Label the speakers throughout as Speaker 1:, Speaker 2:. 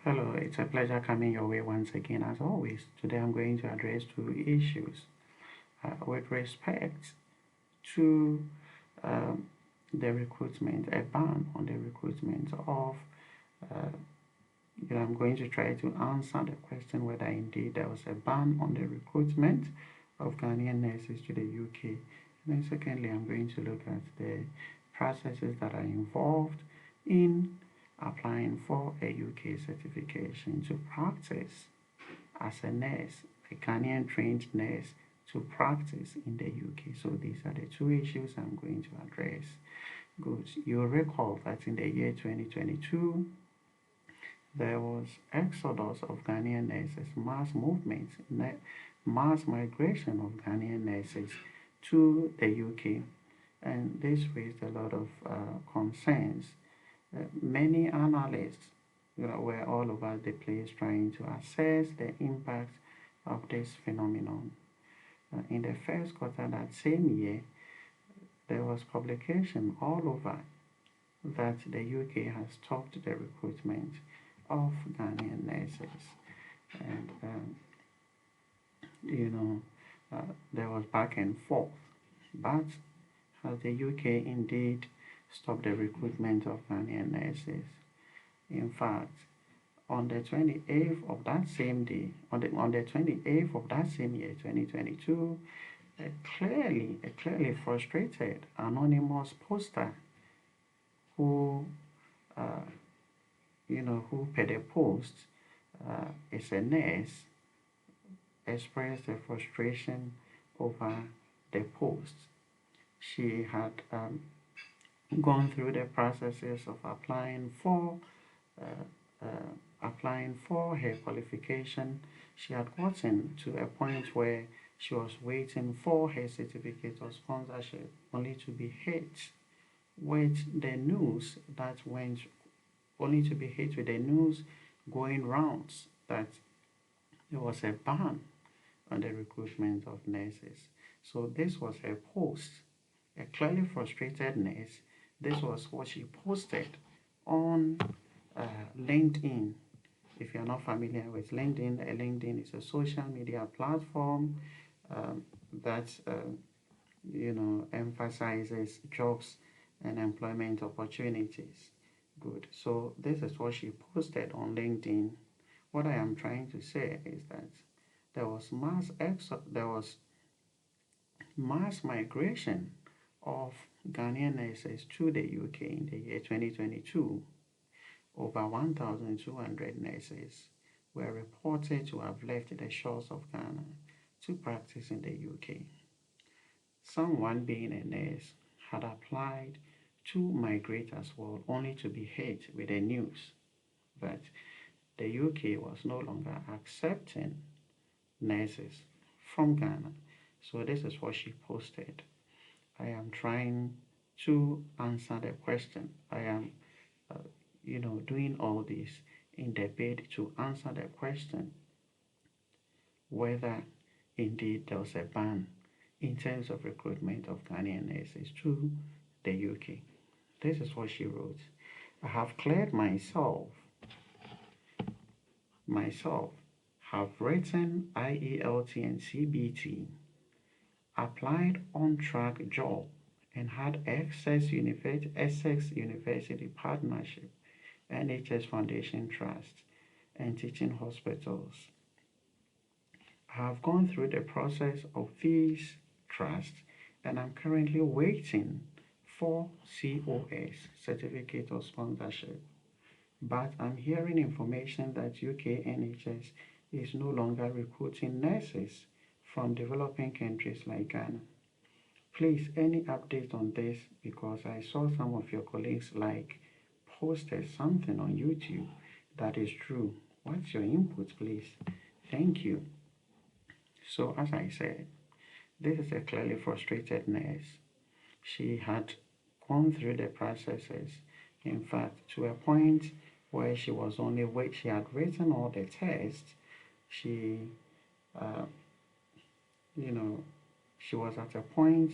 Speaker 1: Hello, it's a pleasure coming your way once again. As always, today I'm going to address two issues with respect to um, the recruitment, a ban on the recruitment of. Uh, I'm going to try to answer the question whether indeed there was a ban on the recruitment of Ghanaian nurses to the UK. And then, secondly, I'm going to look at the processes that are involved in applying for a UK certification to practice as a nurse, a Ghanaian trained nurse to practice in the UK. So these are the two issues I'm going to address. Good. You'll recall that in the year 2022, there was exodus of Ghanaian nurses, mass movement, mass migration of Ghanaian nurses to the UK, and this raised a lot of concerns. Many analysts were all over the place trying to assess the impact of this phenomenon. In the first quarter that same year, there was publication all over that the UK has stopped the recruitment of Ghanaian nurses, and there was back and forth. But has the UK indeed stopped the recruitment of Ghanaian nurses? In fact, on the 28th of that same day, on the 28th of that same year, 2022, a clearly frustrated anonymous poster who who per the post is a nurse, expressed her frustration over the post. She had gone through the processes of applying for her qualification. She had gotten to a point where she was waiting for her certificate of sponsorship, only to be hit with the news that went only to be hit with the news going rounds that there was a ban on the recruitment of nurses. So this was her post. A clearly frustrated nurse. This was what she posted on LinkedIn. If you're not familiar with LinkedIn, LinkedIn is a social media platform that emphasizes jobs and employment opportunities. Good. So this is what she posted on LinkedIn. What I am trying to say is that there was mass migration of Ghanaian nurses to the UK in the year 2022. Over 1,200 nurses were reported to have left the shores of Ghana to practice in the UK. Someone being a nurse had applied to migrate as well, only to be hit with the news that the UK was no longer accepting nurses from Ghana. So this is what she posted. I am trying to answer the question. I am, doing all this in the bid to answer the question whether indeed there was a ban in terms of recruitment of Ghanaian nurses to the UK. This is what she wrote. I have cleared myself, have written IELT and CBT, applied on-track job, and had Essex University Partnership, NHS Foundation Trust, and teaching hospitals. I have gone through the process of these trusts, and I'm currently waiting for COS, Certificate of Sponsorship. But I'm hearing information that UK NHS is no longer recruiting nurses from developing countries like Ghana. Please, any update on this? Because I saw some of your colleagues posted something on YouTube that is true. What's your input, please? Thank you. So as I said, this is a clearly frustrated nurse. She had gone through the processes, in fact, to a point where she was she had written all the tests. She was at a point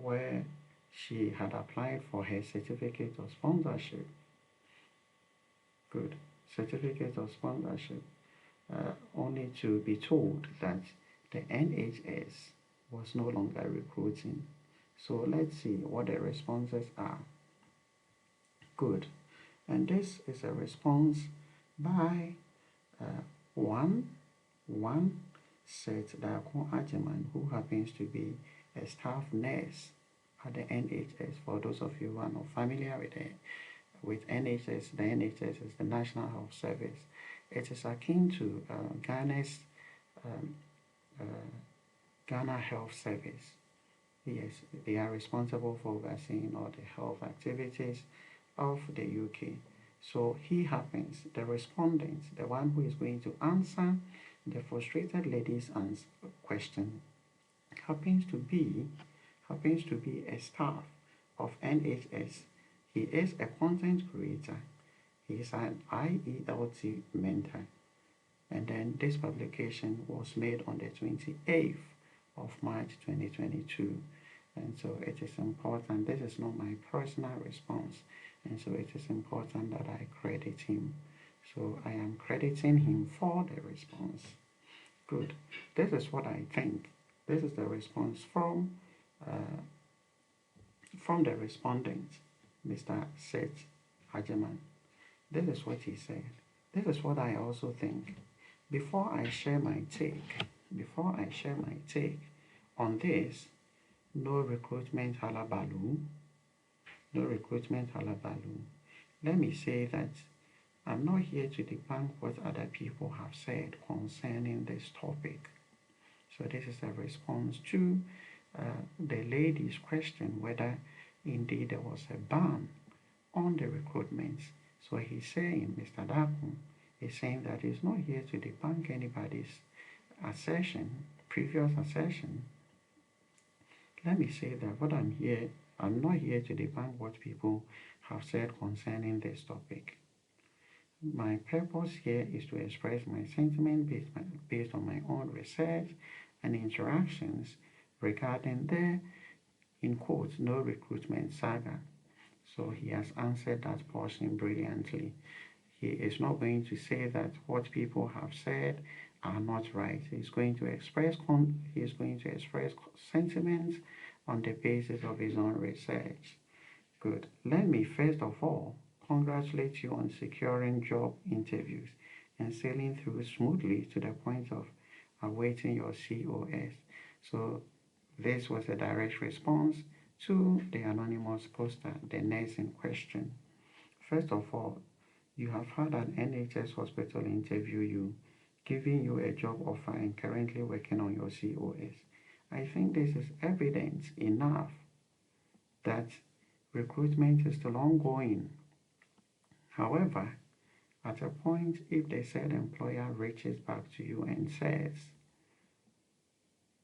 Speaker 1: where she had applied for her certificate of sponsorship. Good. certificate of sponsorship, only to be told that the NHS was no longer recruiting. So let's see what the responses are. Good. And this is a response by uh, one Seth Dako Ajiman, who happens to be a staff nurse at the NHS. For those of you who are not familiar with NHS, the NHS is the National Health Service. It is akin to Ghana's um, uh, Ghana Health Service. Yes, they are responsible for overseeing all the health activities of the UK. So he happens, the respondent, the one who is going to answer the frustrated lady's question, happens to be a staff of NHS. He is a content creator. He is an IELT mentor. And then this publication was made on the 28th of March 2022. And so it is important. This is not my personal response. And so it is important that I credit him. So I am crediting him for the response. Good. This is what I think. This is the response from the respondent, Mr. Seth Hageman. This is what he said. This is what I also think. Before I share my take on this, no recruitment halabaloo, let me say that I'm not here to debunk what other people have said concerning this topic. So this is a response to the lady's question whether indeed there was a ban on the recruitments. So he's saying, Mr. Dakun is saying that he's not here to debunk anybody's previous assertion. Let me say that I'm not here to debunk what people have said concerning this topic. My purpose here is to express my sentiment based on my own research and interactions regarding the, in quotes, no recruitment saga. So he has answered that portion brilliantly. He is not going to say that what people have said are not right. He's going to express sentiments on the basis of his own research. Good. Let me first of all congratulate you on securing job interviews and sailing through smoothly to the point of awaiting your COS. So this was a direct response to the anonymous poster, the nurse in question. First of all, you have had an NHS hospital interview you, giving you a job offer and currently working on your COS. I think this is evidence enough that recruitment is still ongoing. However, at a point, if the said employer reaches back to you and says,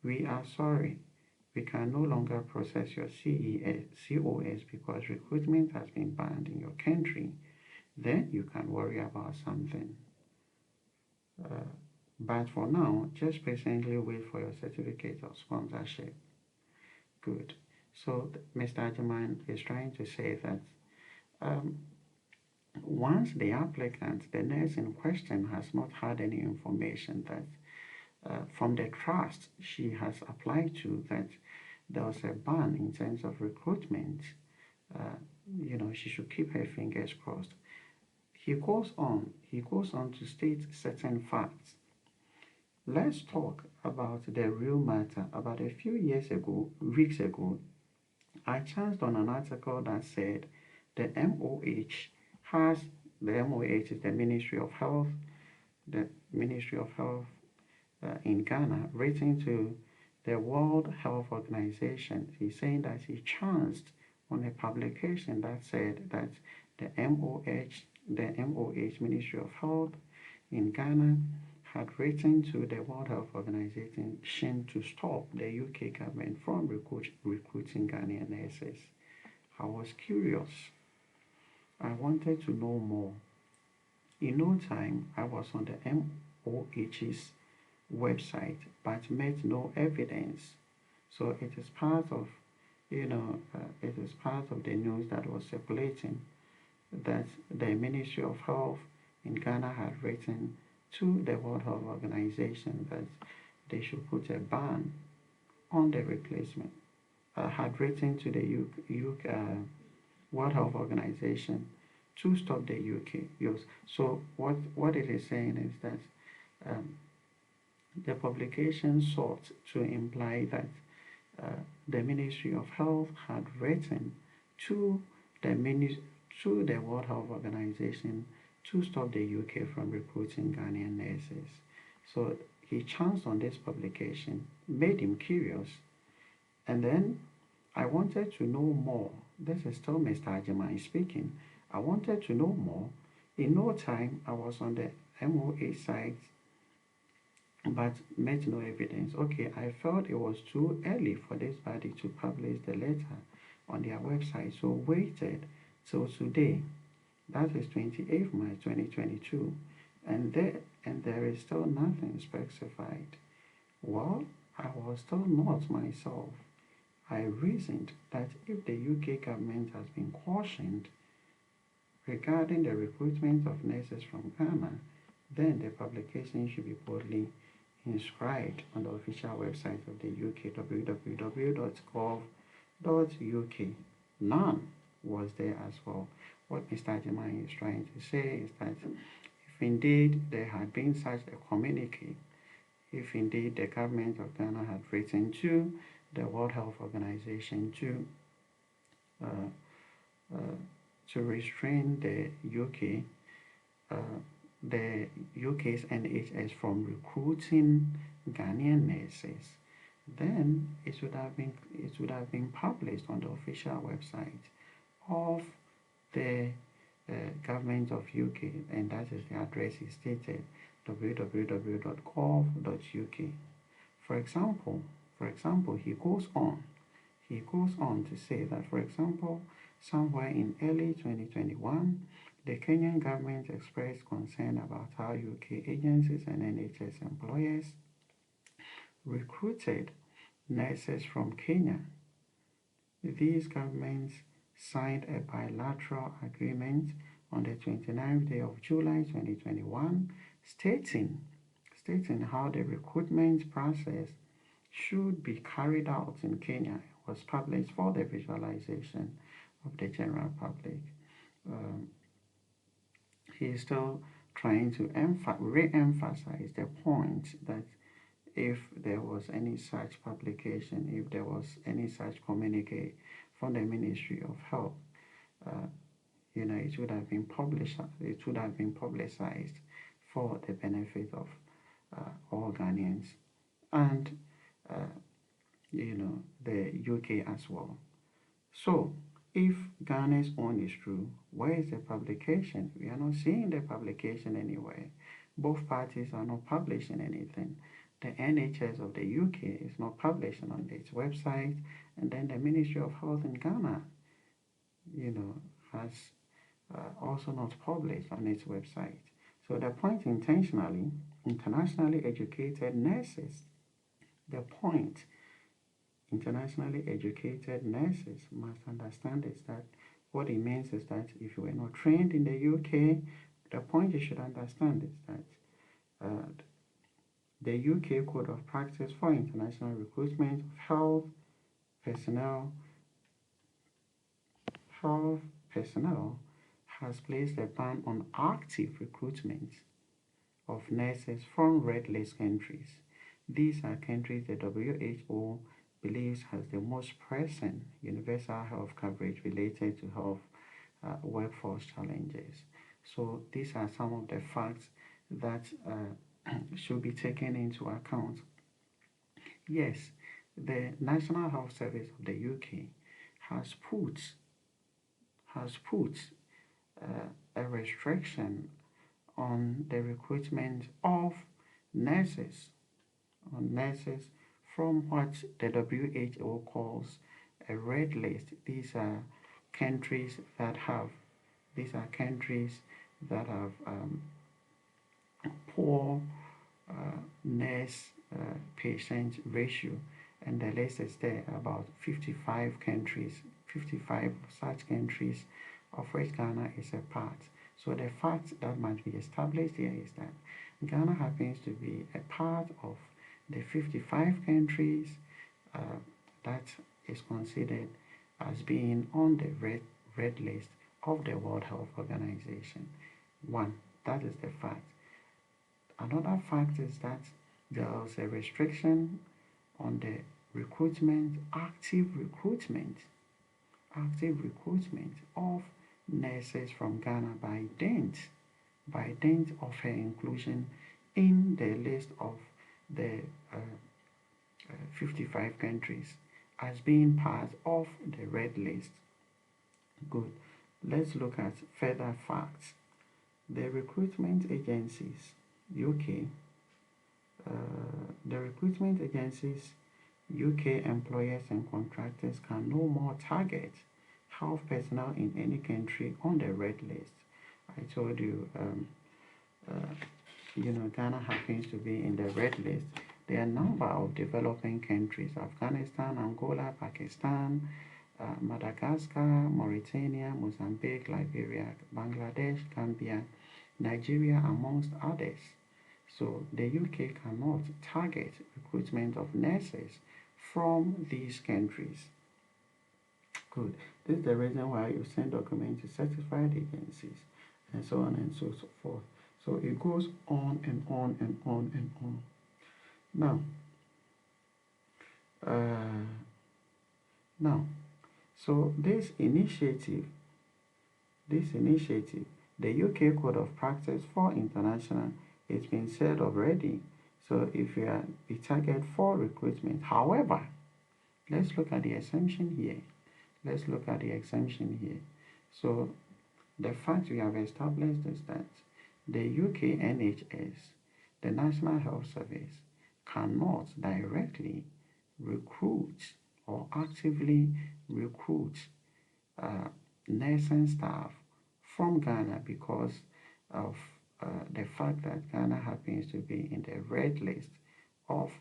Speaker 1: "We are sorry, we can no longer process your COS because recruitment has been banned in your country," then you can worry about something. But for now, just patiently wait for your certificate of sponsorship. Good. So Mr. Ajiman is trying to say that once the applicant, the nurse in question, has not had any information that from the trust she has applied to that there was a ban in terms of recruitment, she should keep her fingers crossed. He goes on to state certain facts. Let's talk about the real matter. About a few weeks ago, I chanced on an article that said the MOH is the Ministry of Health, in Ghana, written to the World Health Organization. He's saying that he chanced on a publication that said that the MOH, Ministry of Health in Ghana, had written to the World Health Organization to stop the UK government from recruiting Ghanaian nurses. I was curious. I wanted to know more. In no time, I was on the MOH's website, but met no evidence. So it is part of, it is part of the news that was circulating that the Ministry of Health in Ghana had written to the World Health Organization that they should put a ban on the replacement. Had written to the World Health Organization to stop the UK use. So what it is saying is that the publication sought to imply that the Ministry of Health had written to the World Health Organization to stop the UK from recruiting Ghanaian nurses. So he chanced on this publication, made him curious, and then I wanted to know more. This is still Mr. Ajimai speaking. I wanted to know more. In no time, I was on the MOA site, but met no evidence. Okay, I felt it was too early for this body to publish the letter on their website, so waited till today. That is 28th March 2022, and there is still nothing specified. Well, I was still not myself. I reasoned that if the UK government has been cautioned regarding the recruitment of nurses from Ghana, then the publication should be boldly inscribed on the official website of the UK, www.gov.uk. None was there as well. What Mr. Ajimai is trying to say is that if indeed there had been such a communique, if indeed the government of Ghana had written to the World Health Organization to restrain the UK's NHS from recruiting Ghanaian nurses, then it would have been published on the official website of the government of UK, and that is the address is stated, www.gov.uk. For example, he goes on to say that, for example, somewhere in early 2021, the Kenyan government expressed concern about how UK agencies and NHS employers recruited nurses from Kenya. These governments signed a bilateral agreement on the 29th day of July 2021 stating how the recruitment process should be carried out in Kenya. It was published for the visualization of the general public. He is still trying to re-emphasize the point that if there was any such publication, if there was any such communique from the Ministry of Health, it would have been published. It would have been publicized for the benefit of all Ghanaians and the UK as well. So, if Ghana's own is true, where is the publication? We are not seeing the publication anywhere. Both parties are not publishing anything. The NHS of the UK is not publishing on its website, and then the Ministry of Health in Ghana, has also not published on its website. So the point intentionally, internationally educated nurses, internationally educated nurses must understand is that what it means is that if you were not trained in the UK, the point you should understand is that the UK Code of Practice for International Recruitment of Health personnel has placed a ban on active recruitment of nurses from red list countries. These are countries the WHO believes has the most pressing universal health coverage related to health workforce challenges. So these are some of the facts that should be taken into account. Yes, the National Health Service of the UK has put a restriction on the recruitment of nurses from what the WHO calls a red list. These are countries that have poor nurse patient ratio, and the list is there about 55 countries, 55 such countries, of which Ghana is a part. So the fact that must be established here is that Ghana happens to be a part of the 55 countries that is considered as being on the red list of the World Health Organization. One, that is the fact. Another fact is that there is a restriction on the active recruitment of nurses from Ghana by dint of her inclusion in the list of the 55 countries as being part of the red list. Good. Let's look at further facts. The recruitment agencies, UK, the recruitment agencies, UK employers and contractors can no more target health personnel in any country on the red list. I told you, Ghana happens to be in the red list. There are a number of developing countries: Afghanistan, Angola, Pakistan, Madagascar, Mauritania, Mozambique, Liberia, Bangladesh, Gambia, Nigeria, amongst others. So the UK cannot target recruitment of nurses from these countries. Good. This is the reason why you send documents to certified agencies and so on and so forth. So it goes on and on and on and on. So this initiative, the UK Code of Practice for International, it's been said already. So if you are the target for recruitment, however, let's look at the exemption here. So the fact we have established is that the UK NHS, the National Health Service, cannot directly recruit or actively recruit nursing staff from Ghana because of the fact that Ghana happens to be in the red list of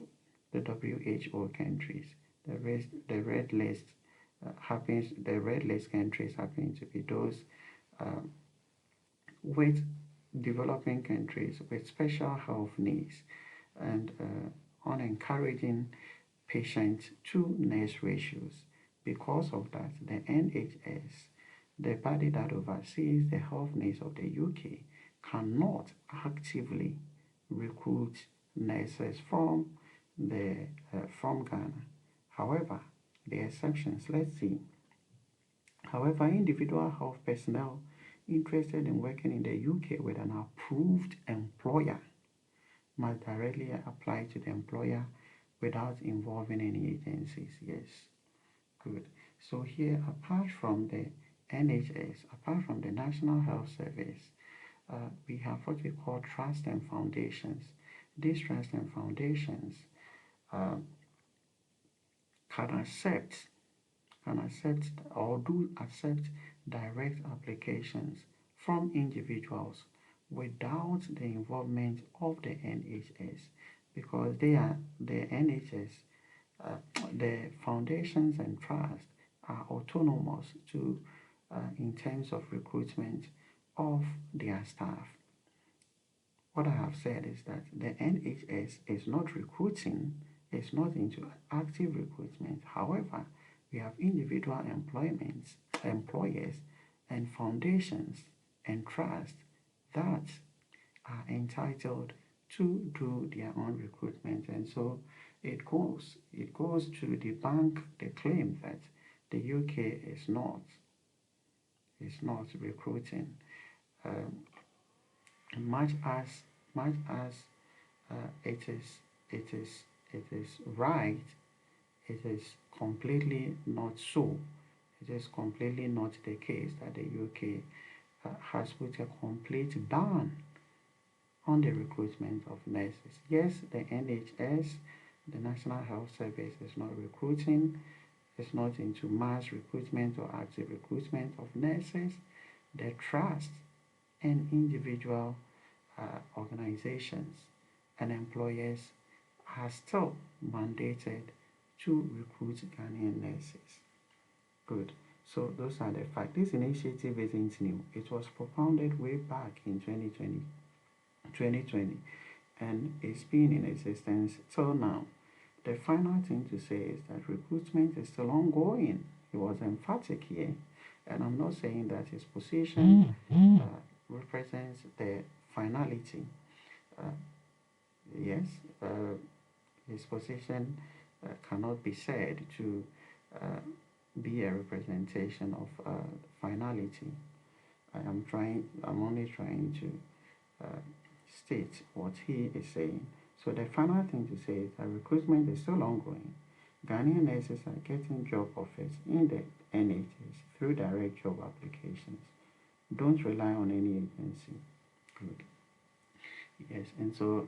Speaker 1: the WHO countries. The red list countries happen to be those with developing countries with special health needs and on encouraging patient to nurse ratios. Because of that, the NHS, the body that oversees the health needs of the UK, cannot actively recruit nurses from Ghana. However, the exceptions, let's see. However, individual health personnel interested in working in the UK with an approved employer must directly apply to the employer without involving any agencies. Yes, good. So here, apart from the NHS, apart from the National Health Service, we have what we call trusts and foundations. These trusts and foundations can accept or do accept direct applications from individuals without the involvement of the NHS, because they are the NHS, the foundations and trusts are autonomous to in terms of recruitment of their staff. What I have said is that the NHS is not recruiting, is not into active recruitment. However, we have individual employers and foundations and trusts that are entitled to do their own recruitment, and so it goes to debunk the claim that the UK is not recruiting, much as it is right. It is completely not so. It is completely not the case that the UK has put a complete ban on the recruitment of nurses. Yes, the NHS, the National Health Service, is not recruiting. It's not into mass recruitment or active recruitment of nurses. The trust and individual organizations and employers are still mandated to recruit Ghanaian nurses. Good. So those are the facts. This initiative isn't new. It was propounded way back in 2020, and it's been in existence till now. The final thing to say is that recruitment is still ongoing. He was emphatic here, and I'm not saying that his position represents the finality. Uh, yes, his position cannot be said to uh, be a representation of finality. I'm only trying to state what he is saying. So the final thing to say is that recruitment is still ongoing. Ghanaian nurses are getting job offers in the NHS through direct job applications. Don't rely on any agency. Good. Yes, and so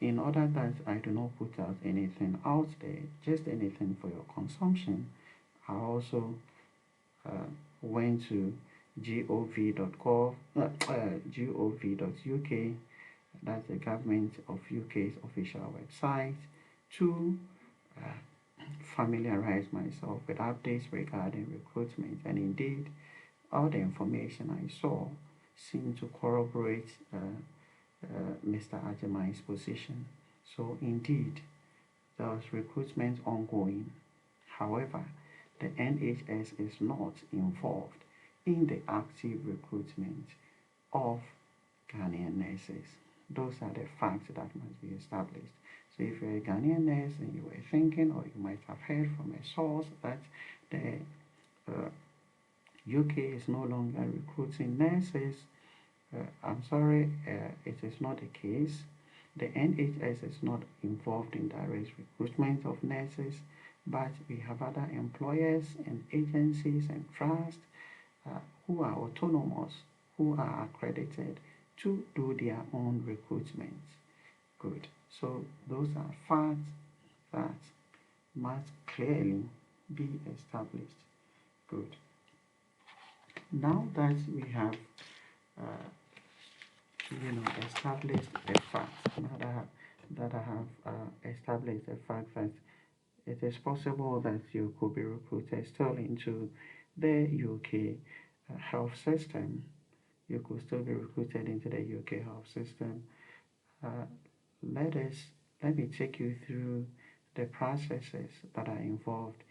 Speaker 1: in order that I do not put out anything out there, just anything for your consumption, I also went to gov.uk. That's the government of UK's official website, to familiarize myself with updates regarding recruitment. And indeed, all the information I saw seemed to corroborate Mr. Ajamai's position. So indeed, there was recruitment ongoing. However, the NHS is not involved in the active recruitment of Ghanaian nurses. Those are the facts that must be established. So if you're a Ghanaian nurse and you were thinking, or you might have heard from a source, that the UK is no longer recruiting nurses, I'm sorry, it is not the case. The NHS is not involved in direct recruitment of nurses, but we have other employers and agencies and trusts who are autonomous, who are accredited to do their own recruitment. Good. So those are facts that must clearly be established. Good. Now that we have established the fact, now that I have established the fact that it is possible that you could be recruited still into the UK health system. You could still be recruited into the UK health system. Let me take you through the processes that are involved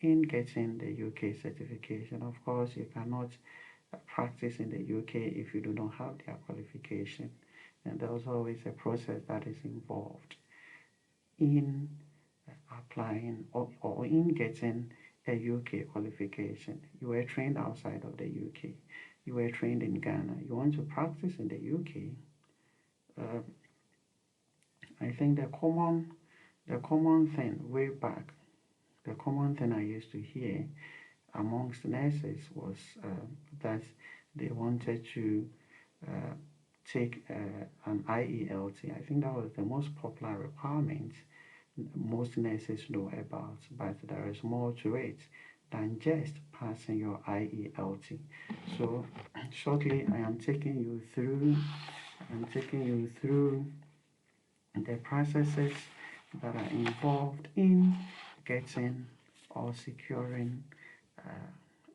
Speaker 1: in getting the UK certification. Of course, you cannot practice in the UK if you do not have their qualification, and there's always a process that is involved in applying or in getting a UK qualification. You were trained outside of the UK, you were trained in Ghana, you want to practice in the UK. I think the common thing way back, the common thing I used to hear amongst nurses was that they wanted to take an IELT. I think that was the most popular requirement most nurses know about, but there is more to it than just passing your IELT. So shortly I am taking you through the processes that are involved in getting or securing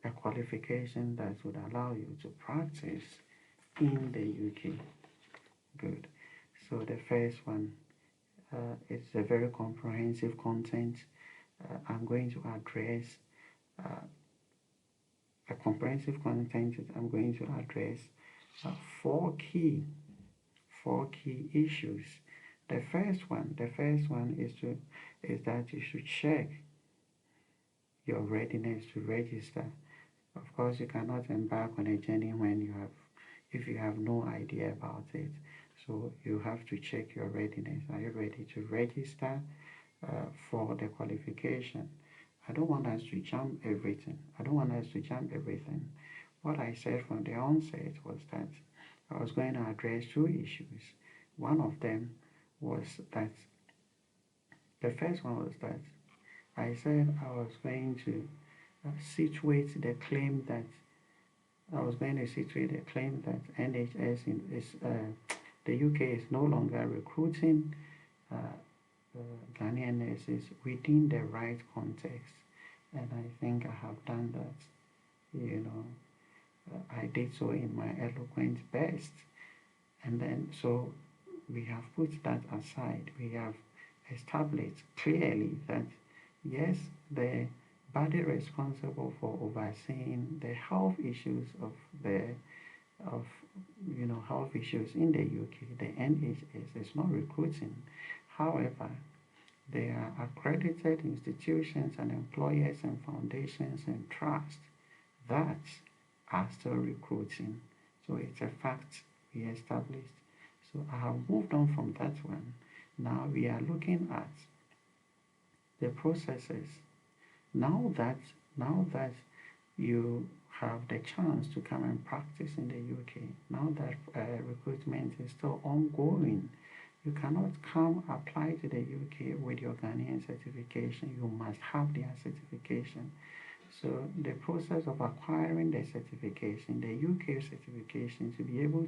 Speaker 1: a qualification that would allow you to practice in the UK. Good. So the first one is a very comprehensive content. I'm going to address a comprehensive content. I'm going to address four key issues. The first one is that you should check your readiness to register. Of course, you cannot embark on a journey if you have no idea about it. So you have to check your readiness. Are you ready to register for the qualification? I don't want us to jump everything. What I said from the onset was that I was going to address two issues. One of them was that the first one was that I said I was going to situate the claim that NHS the UK is no longer recruiting Ghanaian nurses within the right context. and I think I have done that. I did so in my eloquent best. And then, so we have put that aside. We have established clearly that yes, the body responsible for overseeing the health issues of health issues in the UK, the NHS, is not recruiting. However, there are accredited institutions and employers and foundations and trusts that are still recruiting. So it's a fact we established. So I have moved on from that one. Now we are looking at the processes. Now that you have the chance to come and practice in the UK, now that recruitment is still ongoing, you cannot come apply to the UK with your Ghanaian certification. You must have their certification. So the process of acquiring the certification, the UK certification, to be able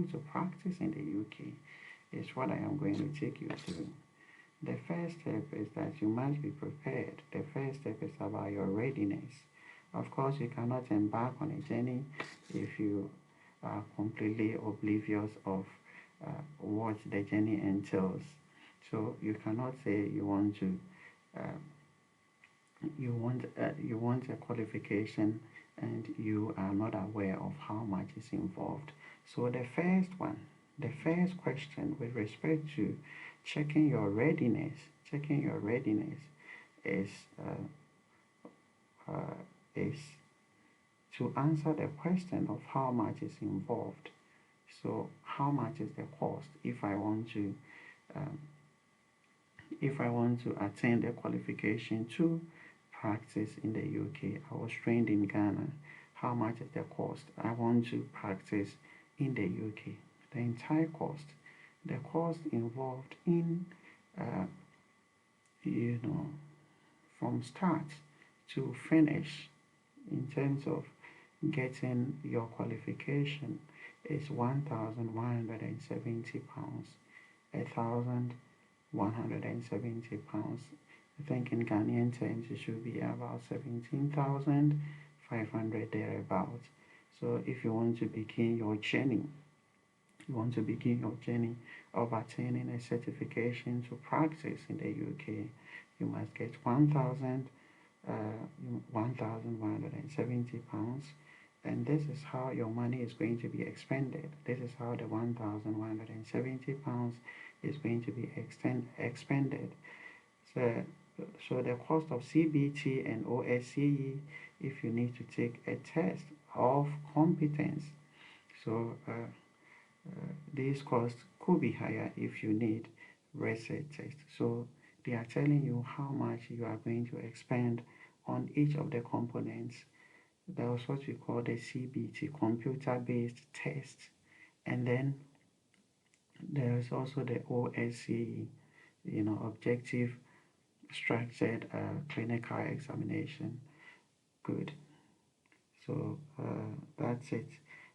Speaker 1: to practice in the UK, is what I am going to take you through. The first step is that you must be prepared. The first step is about your readiness. Of course, you cannot embark on a journey if you are completely oblivious of what the journey entails. So you cannot say you want a qualification and you are not aware of how much is involved. So the first question with respect to checking your readiness is is to answer the question of how much is involved. So how much is the cost if I want to attain the qualification to practice in the UK? I was trained in Ghana. How much is the cost? I want to practice in the UK. The entire cost, the cost involved in from start to finish in terms of getting your qualification is £1,170. £1,170. I think in Ghanaian terms it should be about 17,500 thereabouts. So if you want to begin your journey, of attaining a certification to practice in the UK, you must get £1,170, and this is how your money is going to be expended. This is how the £1,170 is going to be expended. So the cost of CBT and OSCE, if you need to take a test of competence, so these costs could be higher if you need research test. So they are telling you how much you are going to expend on each of the components. That was what we call the CBT, computer-based test. And then there is also the OSCE, objective structured clinical examination. Good. So that's it.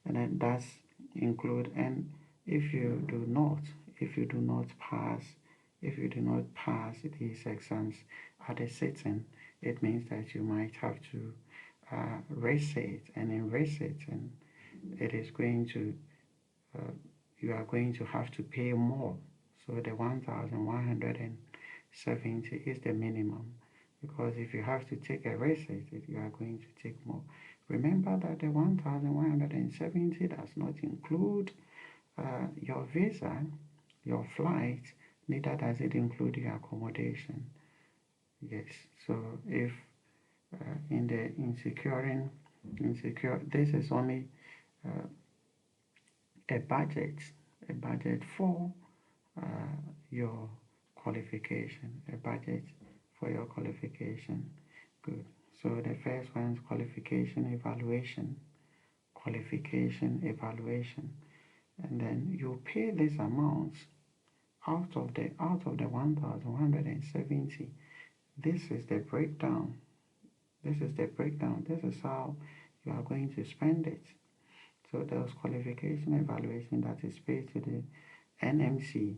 Speaker 1: And then that's include, and if you do not pass these exams at a sitting, it means that you might have to resit, and in resitting it is going to you are going to have to pay more. So the 1,170 is the minimum, because if you have to take a resit, you are going to take more. Remember that the 1,170 does not include your visa, your flight, neither does it include your accommodation. Yes, so if in securing, this is only a budget for your qualification, Good. So the first one is qualification evaluation, and then you pay this amount out of the 1,170. This is the breakdown. This is how you are going to spend it. So there's qualification evaluation that is paid to the NMC.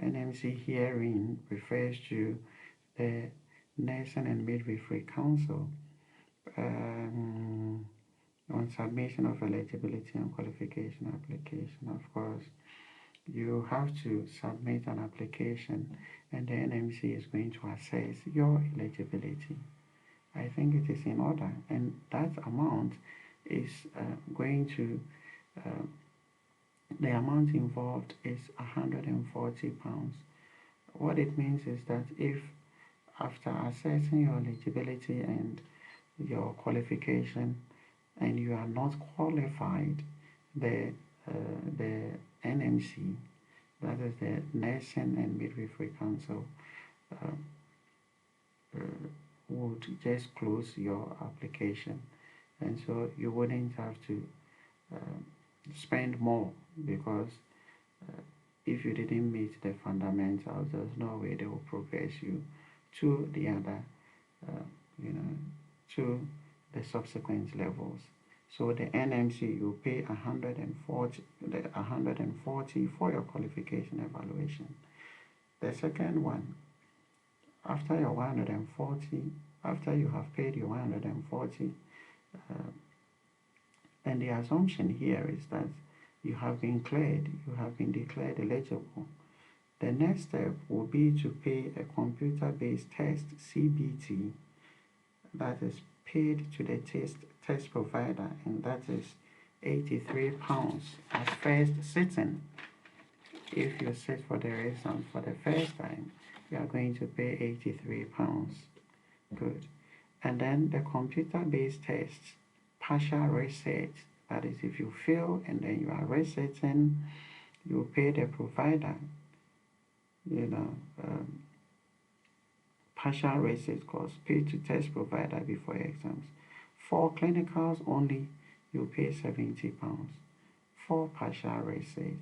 Speaker 1: NMC herein refers to the Nursing and Midwifery Council. On submission of eligibility and qualification application, of course, you have to submit an application and the NMC is going to assess your eligibility. I think it is in order, and that amount is going to the amount involved is £140. What it means is that if after assessing your eligibility and your qualification and you are not qualified, the NMC, that is the Nursing and Midwifery Council, would just close your application, and so you wouldn't have to spend more, because if you didn't meet the fundamentals, there's no way they will progress you to the other, to the subsequent levels. So the NMC, you pay 140 for your qualification evaluation. The second one, after your 140, after you have paid your 140, and the assumption here is that you have been cleared, you have been declared eligible. The next step will be to pay a computer-based test, CBT, that is paid to the test provider, and that is £83 at first sitting. If you sit for the exam for the first time, you are going to pay £83. Good. And then the computer-based tests, partial reset, that is if you fail and then you are resetting, you pay the provider, partial reset cost paid to test provider before exams. For clinicals only, you pay £70 for partial reset.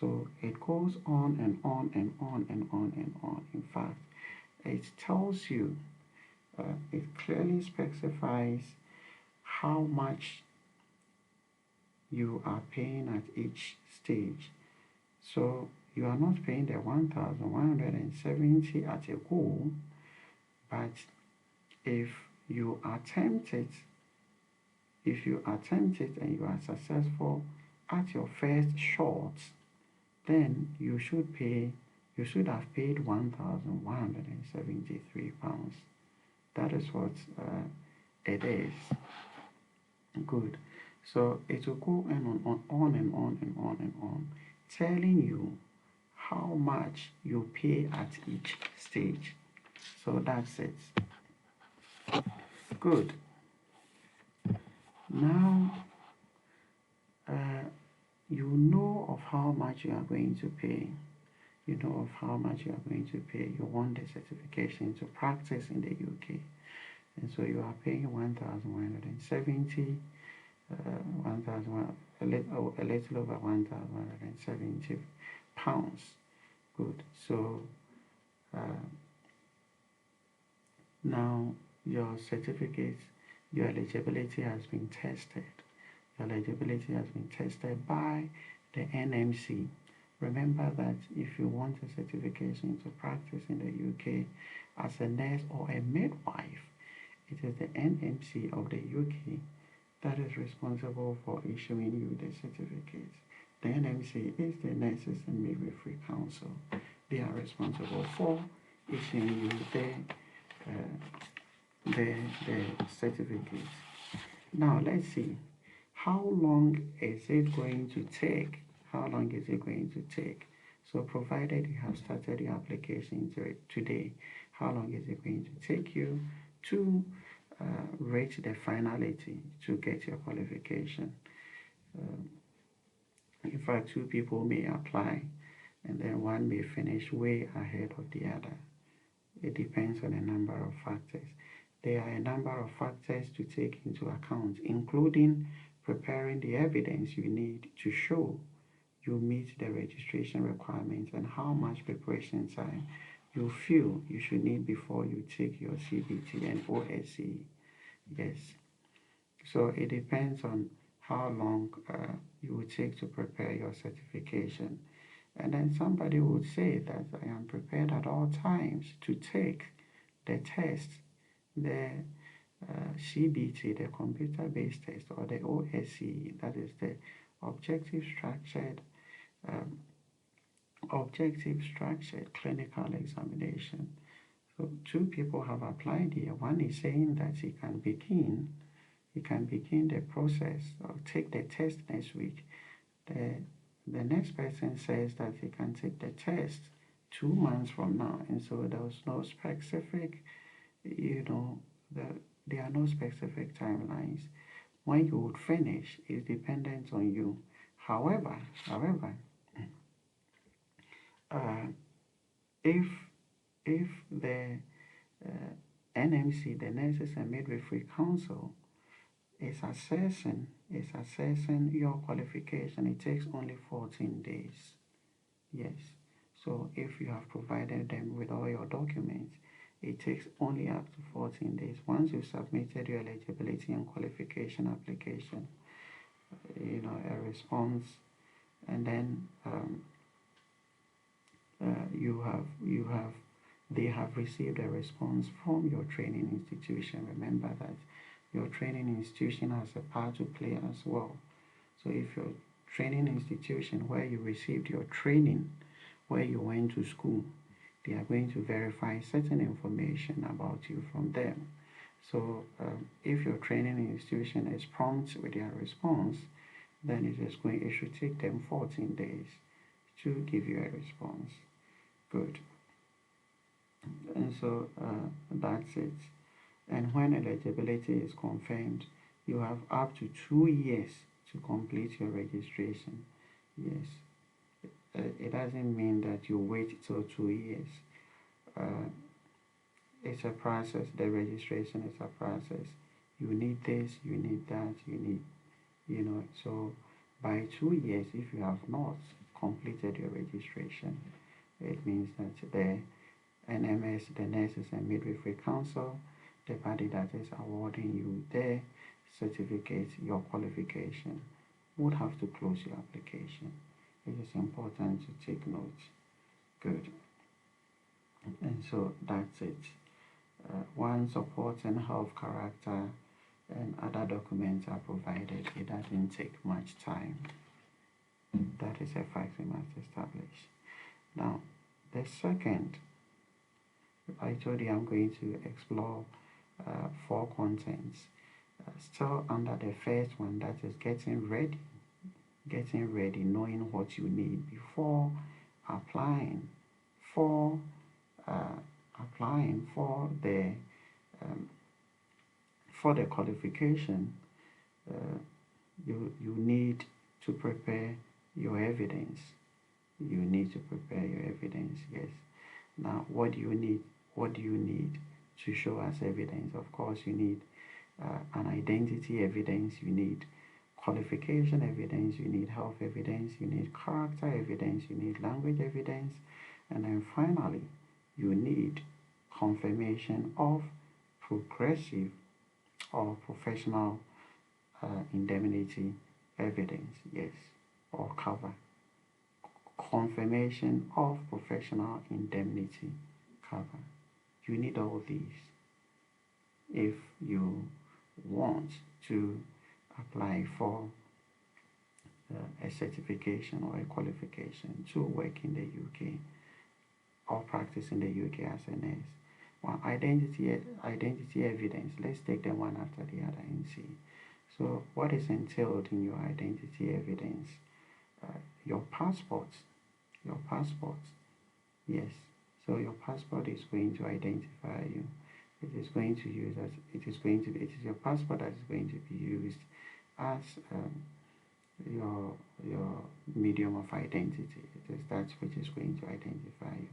Speaker 1: So it goes on and on and on and on and on. In fact, it tells you, it clearly specifies how much you are paying at each stage. So you are not paying the 1,170 at a go, but if you attempt it and you are successful at your first shot, then you should have paid £1,173. That is what it is. Good. So it will go on and on and on and on and on, telling you how much you pay at each stage. So that's it. Good. Now, you know of how much you are going to pay. You know of how much you are going to pay. You want the certification to practice in the UK. And so you are paying 1,170, a little over 1,170 pounds. Good. So now your certificate, your eligibility has been tested. Your eligibility has been tested by the NMC. Remember that if you want a certification to practice in the UK as a nurse or a midwife, it is the NMC of the UK that is responsible for issuing you the certificate. The NMC is the Nurses and Midwifery Council. They are responsible for issuing you the certificate. Now let's see, how long is it going to take? How long is it going to take? So provided you have started your application today, how long is it going to take you to reach the finality to get your qualification? In fact, two people may apply and then one may finish way ahead of the other. It depends on a number of factors. There are a number of factors to take into account, including preparing the evidence you need to show you meet the registration requirements and how much preparation time you feel you should need before you take your CBT and OSCE. Yes. So it depends on how long you will take to prepare your certification. And then somebody would say that I am prepared at all times to take the test, the CBT, the computer-based test, or the OSCE, that is the objective structured um, clinical examination. So two people have applied here. One is saying that he can begin the process or take the test next week. The next person says that he can take the test 2 months from now, and so there was no specific, there are no specific timelines. When you would finish is dependent on you. However, uh, if the NMC, the Nurses and Midwifery Council, is assessing your qualification, it takes only 14 days. Yes. So if you have provided them with all your documents, it takes only up to 14 days. Once you've submitted your eligibility and qualification application, a response, and then they have received a response from your training institution. Remember that your training institution has a part to play as well. So if your training institution where you received your training, where you went to school, they are going to verify certain information about you from them. So if your training institution is prompt with their response, then it should take them 14 days to give you a response. Good. And so that's it. And when eligibility is confirmed, you have up to 2 years to complete your registration. Yes. It doesn't mean that you wait till 2 years. It's a process. The registration is a process. You need this, you need that, you need, so by 2 years, if you have not completed your registration, it means that the NMS, the Nurses and Midwifery Council, the body that is awarding you the certificate, your qualification, would have to close your application. It is important to take note. Good. And so that's it. Once support and health character and other documents are provided, it doesn't take much time. That is a fact we must establish. Now, the second, I told you I'm going to explore 4 contents. Still under the first one, that is getting ready, knowing what you need before applying for the qualification. You need to prepare your evidence. You need to prepare your evidence. Yes. Now, what do you need? What do you need to show as evidence? Of course, you need an identity evidence. You need qualification evidence. You need health evidence. You need character evidence. You need language evidence. And then finally, you need confirmation of progressive or professional indemnity evidence. Yes, or cover. Confirmation of professional indemnity cover. You need all these if you want to apply for a certification or a qualification to work in the UK or practice in the UK as a nurse. Well, identity evidence, let's take them one after the other and see. So what is entailed in your identity evidence? Your passport. Yes. So your passport is going to identify you. It is your passport that is going to be used as your medium of identity. It is that which is going to identify you.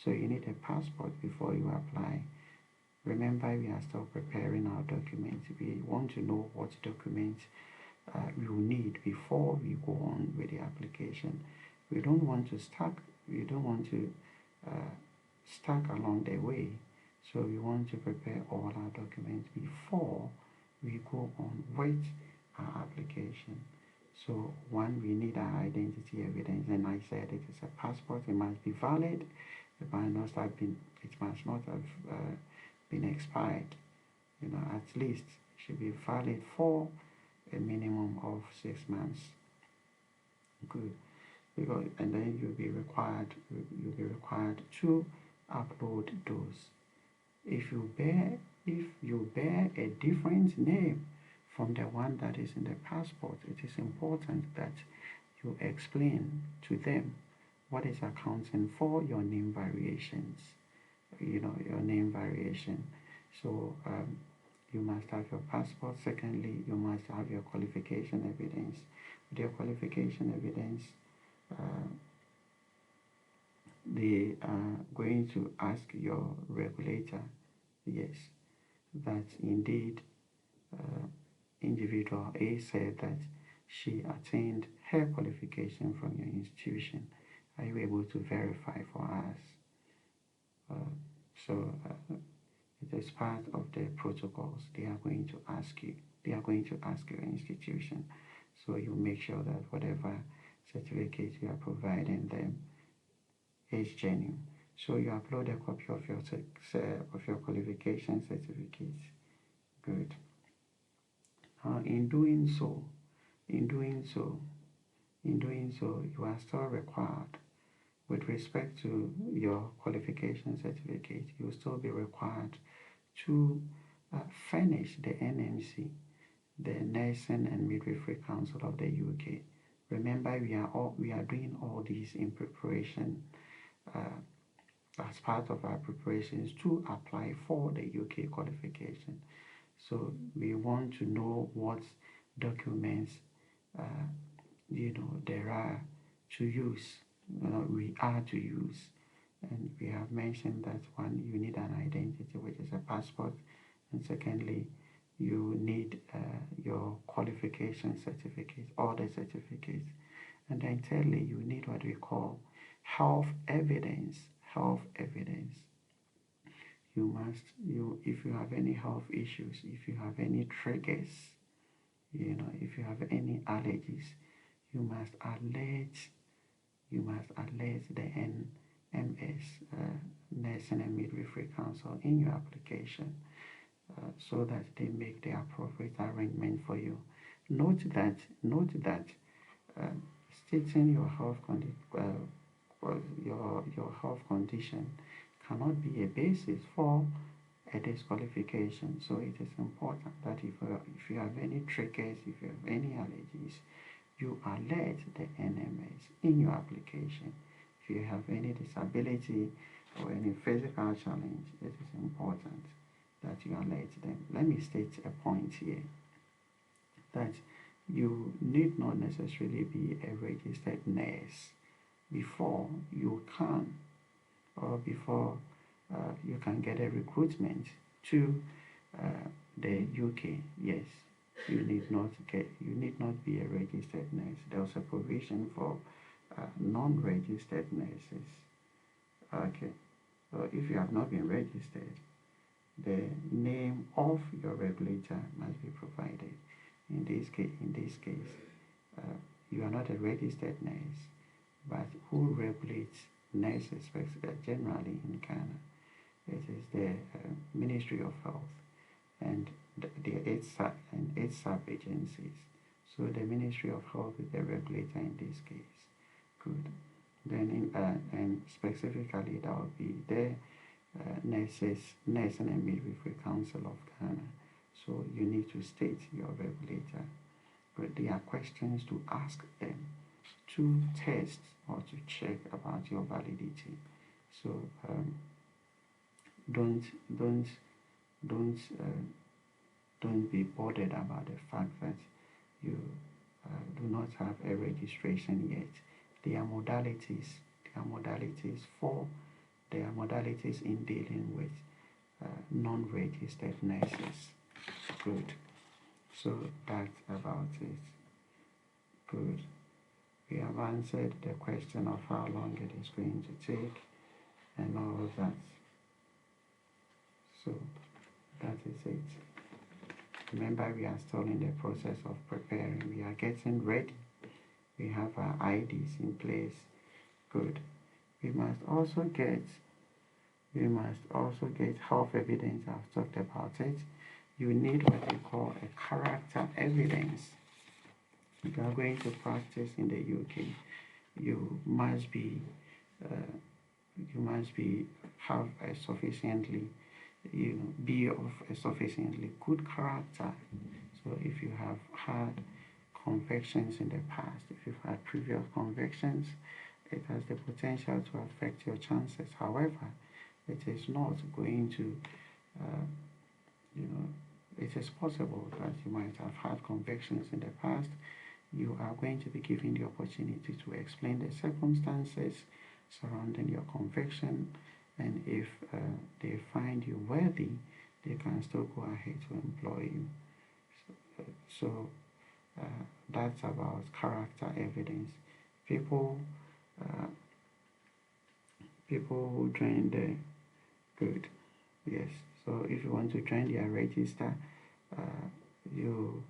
Speaker 1: So you need a passport before you apply. Remember, we are still preparing our documents. We want to know what documents you need before we go on with the application. We don't want to stuck along the way. So we want to prepare all our documents before we go on with our application. So one, we need our identity evidence, and I said it is a passport. It must be valid. It must not have been expired. At least should be valid for a minimum of 6 months. Good. And then you'll be required to upload those. If you bear a different name from the one that is in the passport, it is important that you explain to them what is accounting for your name variations. Your name variation. So you must have your passport. Secondly, you must have your qualification evidence. With your qualification evidence, they are going to ask your regulator, yes, that indeed individual A said that she attained her qualification from your institution. Are you able to verify for us? It is part of the protocols. They are going to ask you. They are going to ask your institution. So you make sure that whatever certificate you are providing them is genuine. So you upload a copy of your qualification certificate. Good. In doing so, you are still required. With respect to your qualification certificate, you will still be required to furnish the NMC, the Nursing and Midwifery Council of the UK. Remember, we are doing all these in preparation as part of our preparations to apply for the UK qualification. So we want to know what documents there are to use. We are to use, and we have mentioned that one, you need an identity, which is a passport, and secondly, you need your qualification certificate, all the certificates, and then thirdly, you need what we call health evidence. If you have any health issues, if you have any triggers, if you have any allergies, you must alert the NMS, Nursing and Midwifery Council, in your application so that they make the appropriate arrangement for you. Note that stating your health condition cannot be a basis for a disqualification. So it is important that if you have any triggers, if you have any allergies, you alert the NMS in your application. If you have any disability or any physical challenge, it is important that you alert them. Let me state a point here, that you need not necessarily be a registered nurse before you can get a recruitment to the UK. Yes, you need not be a registered nurse. There's a provision for non-registered nurses. Okay, so if you have not been registered, the name of your regulator must be provided. In this case, you are not a registered nurse, but who regulates nurses generally in Ghana? It is the Ministry of Health and the 8 sub-agencies. So the Ministry of Health is the regulator in this case. Good. Then and specifically that will be the Nursing and Midwifery Council of Ghana. So you need to state your regulator. But there are questions to ask them to test or to check about your validity. So don't be bothered about the fact that you do not have a registration yet. There are modalities in dealing with non-registered nurses. Good. So that's about it. Good. We have answered the question of how long it is going to take and all of that. So that is it. Remember, we are still in the process of preparing. We are getting ready. We have our IDs in place. Good. We must also get You must also get health evidence. I've talked about it. You need what they call a character evidence. If you are going to practice in the UK, you must be have a sufficiently be of a sufficiently good character. So if you have had convictions in the past, if you've had previous convictions, it has the potential to affect your chances. However, it is not going to it is possible that you might have had convictions in the past. You are going to be given the opportunity to explain the circumstances surrounding your conviction, and if they find you worthy, they can still go ahead to employ you. So that's about character evidence. People who join the good, yes. So if you want to join their register, you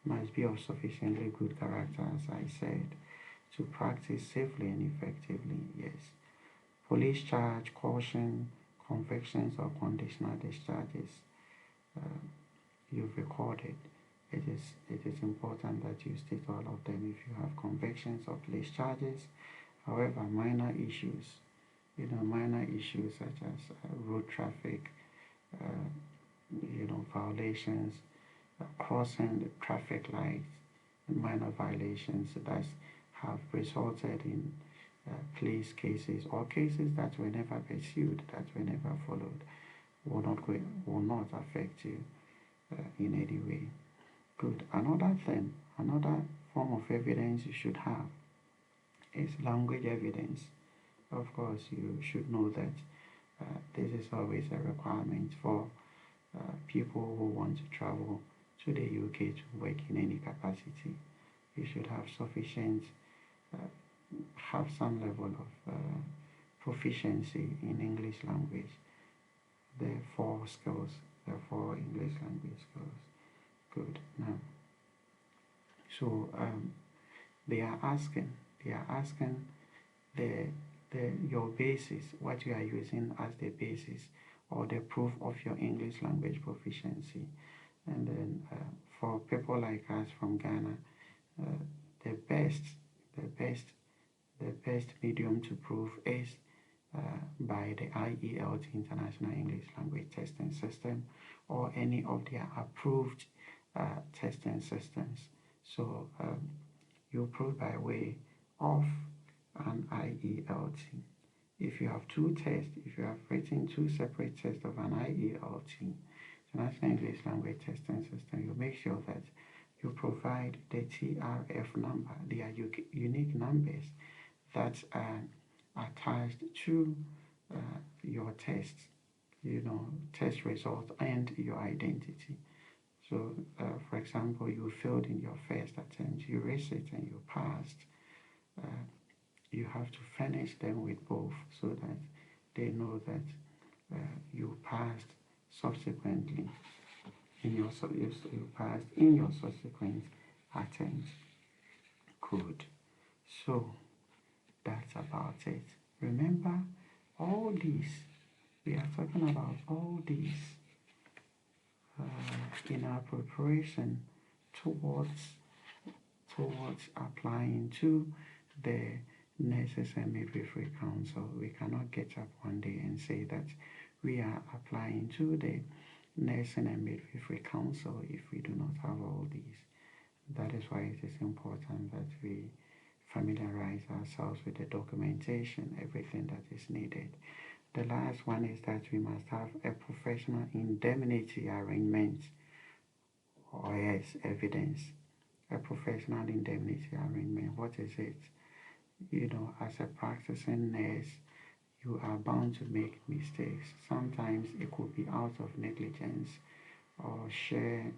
Speaker 1: must be of sufficiently good character, as I said, to practice safely and effectively. Yes. Police charge, caution, convictions, or conditional discharges you've recorded. It is important that you state all of them if you have convictions or police charges. However, minor issues, minor issues such as road traffic, violations, crossing the traffic lights, minor violations that have resulted in police cases or cases that were never pursued, that were never followed, will not affect you in any way. Good. Another form of evidence you should have is language evidence. Of course, you should know that this is always a requirement for people who want to travel to the UK to work in any capacity. You should have have some level of proficiency in English language. The four English language skills. Good. Now, so they are asking your basis, what you are using as the basis or the proof of your English language proficiency. And then for people like us from Ghana, the best medium to prove is by the IELT International English Language Testing System or any of their approved testing systems. So you prove by way of an IELT. If you have two tests, if you have written two separate tests of an IELT, International English Language Testing System, you make sure that you provide the TRF number. They are unique numbers that are attached to your test, test result and your identity. So, for example, you failed in your first attempt, you raised it and you passed. You have to furnish them with both so that they know that you passed subsequently you passed in your subsequent attempt. Good. So that's about it. Remember, all these, we are talking about all these in our preparation towards applying to the Nurses and Midwifery Council. We cannot get up one day and say that we are applying to the Nursing and Midwifery Council if we do not have all these. That is why it is important that we familiarize ourselves with the documentation, everything that is needed. The last one is that we must have a professional indemnity arrangement, or yes, evidence. A professional indemnity arrangement. What is it? As a practicing nurse, you are bound to make mistakes. Sometimes it could be out of negligence or sheer,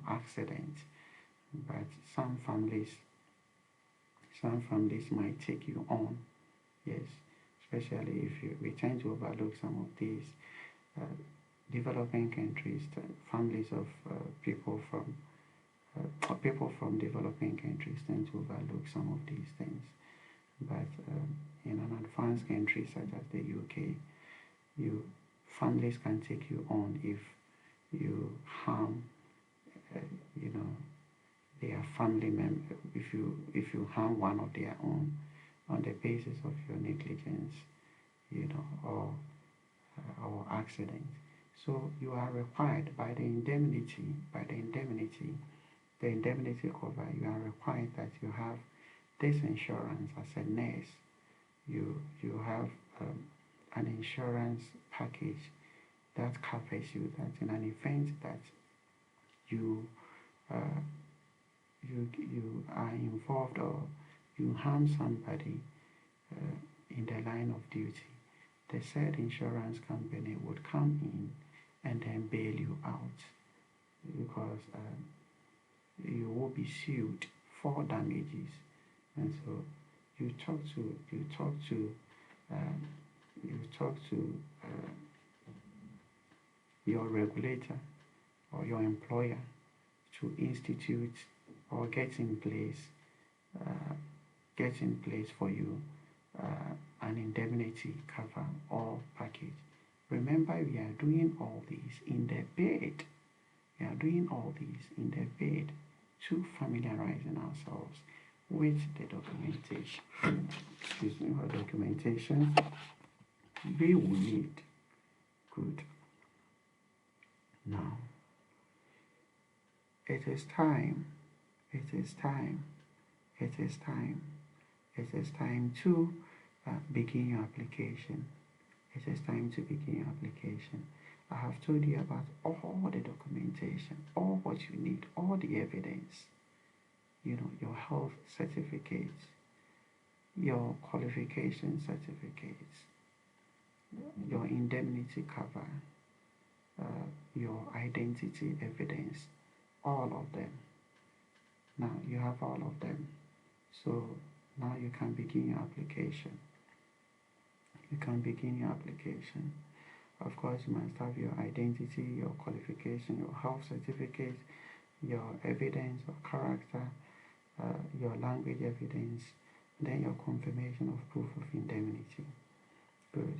Speaker 1: accident. But some families might take you on. Yes, especially if we tend to overlook some of these developing countries, families of people from developing countries tend to overlook some of these things. But in an advanced country such as the UK, families can take you on if you harm, uh, you know, their family member. If you harm one of their own on the basis of your negligence, or accident. So you are required by the indemnity cover. You are required that you have this insurance as a nurse. You have an insurance package that covers you. That in an event that you uh, you are involved or you harm somebody in the line of duty, the said insurance company would come in and then bail you out, because you will be sued for damages. And so you talk to um, your regulator or your employer to institute or uh, get in place for you an indemnity cover or package. Remember, we are doing all these in the bid. We are doing all these in the bid to familiarizing ourselves with the documentation. Excuse me, what documentation we will need. Good. Now, it is time. It is time. It is time. It is time to begin your application. It is time to begin your application. I have told you about all the documentation, all what you need, all the evidence. Your health certificates, your qualification certificates, your indemnity cover, your identity evidence, all of them. Now you have all of them. So now you can begin your application. You can begin your application. Of course, you must have your identity, your qualification, your health certificate, your evidence of character, your language evidence, then your confirmation of proof of indemnity. Good.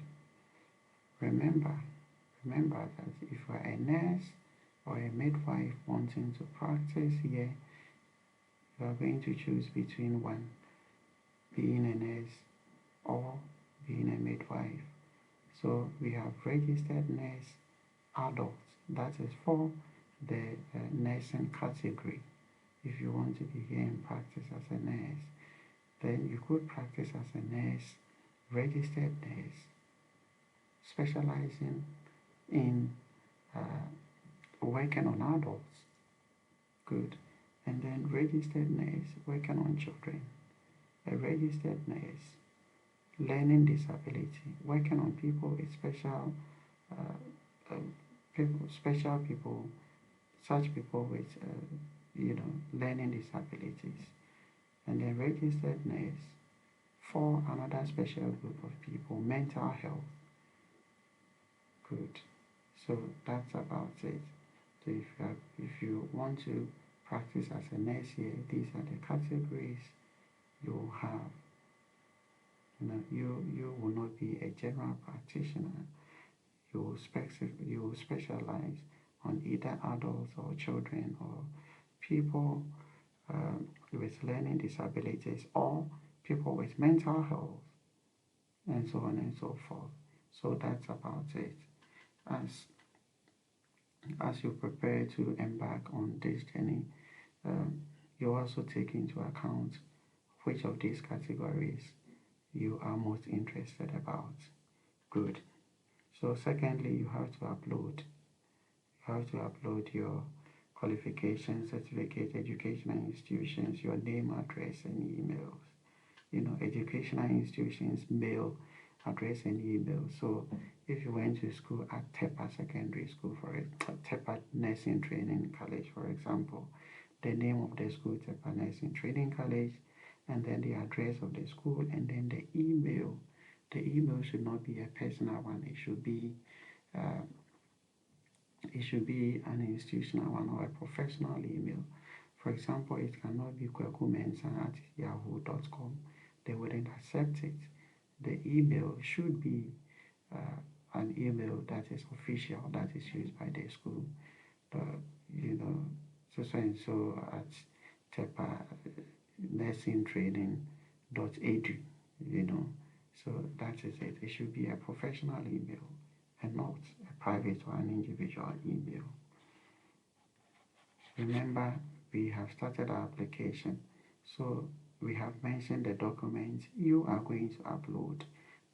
Speaker 1: Remember that if you are a nurse or a midwife wanting to practice here, you are going to choose between one, being a nurse or being a midwife. So we have registered nurse adults, that is for the nursing category. If you want to be here and practice as a nurse, then you could practice as a nurse, registered nurse, specializing in working on adults. Good. And then registered nurse, working on children. A registered nurse, learning disability, working on people with special people, such people with learning disabilities. And then registered nurse for another special group of people, mental health. Good. So that's about it. So if you want to practice as a nurse here, these are the categories you will have. You will not be a general practitioner. You will specialize on either adults or children or people with learning disabilities or people with mental health, and so on and so forth. So that's about it. As you prepare to embark on this journey, you also take into account which of these categories you are most interested about. Good. So secondly, you have to upload your qualification certificate, educational institutions, your name, address, and emails. Educational institutions, mail, address, and email. So if you went to school at TEPA Secondary School, TEPA Nursing Training College, for example, the name of the school, TEPA Nursing Training College, and then the address of the school, and then the email. The email should not be a personal one. It should be an institutional one or a professional email. For example, it cannot be kwekumensa@yahoo.com. They wouldn't accept it. The email should be an email that is official, that is used by the school. You know, so and so at TEPA nursing training .edu, you know. So that is it. It should be a professional email and not a private or an individual email. Remember, we have started our application. So we have mentioned the documents you are going to upload.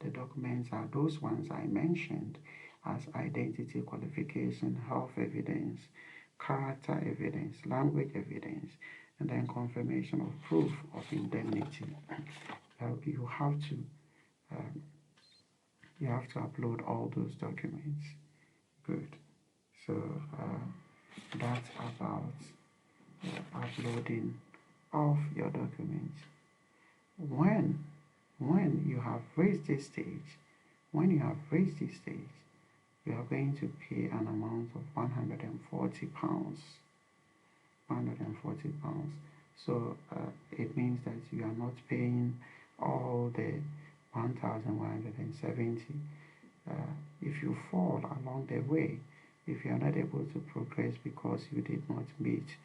Speaker 1: The documents are those ones I mentioned as identity qualification, health evidence, character evidence, language evidence, and then confirmation of proof of indemnity. You have to upload all those documents. Good. So that's about uploading of your documents. When you have reached this stage, you are going to pay an amount of £140. £140. So it means that you are not paying all the 1,170. If you fall along the way, if you are not able to progress because you did not meet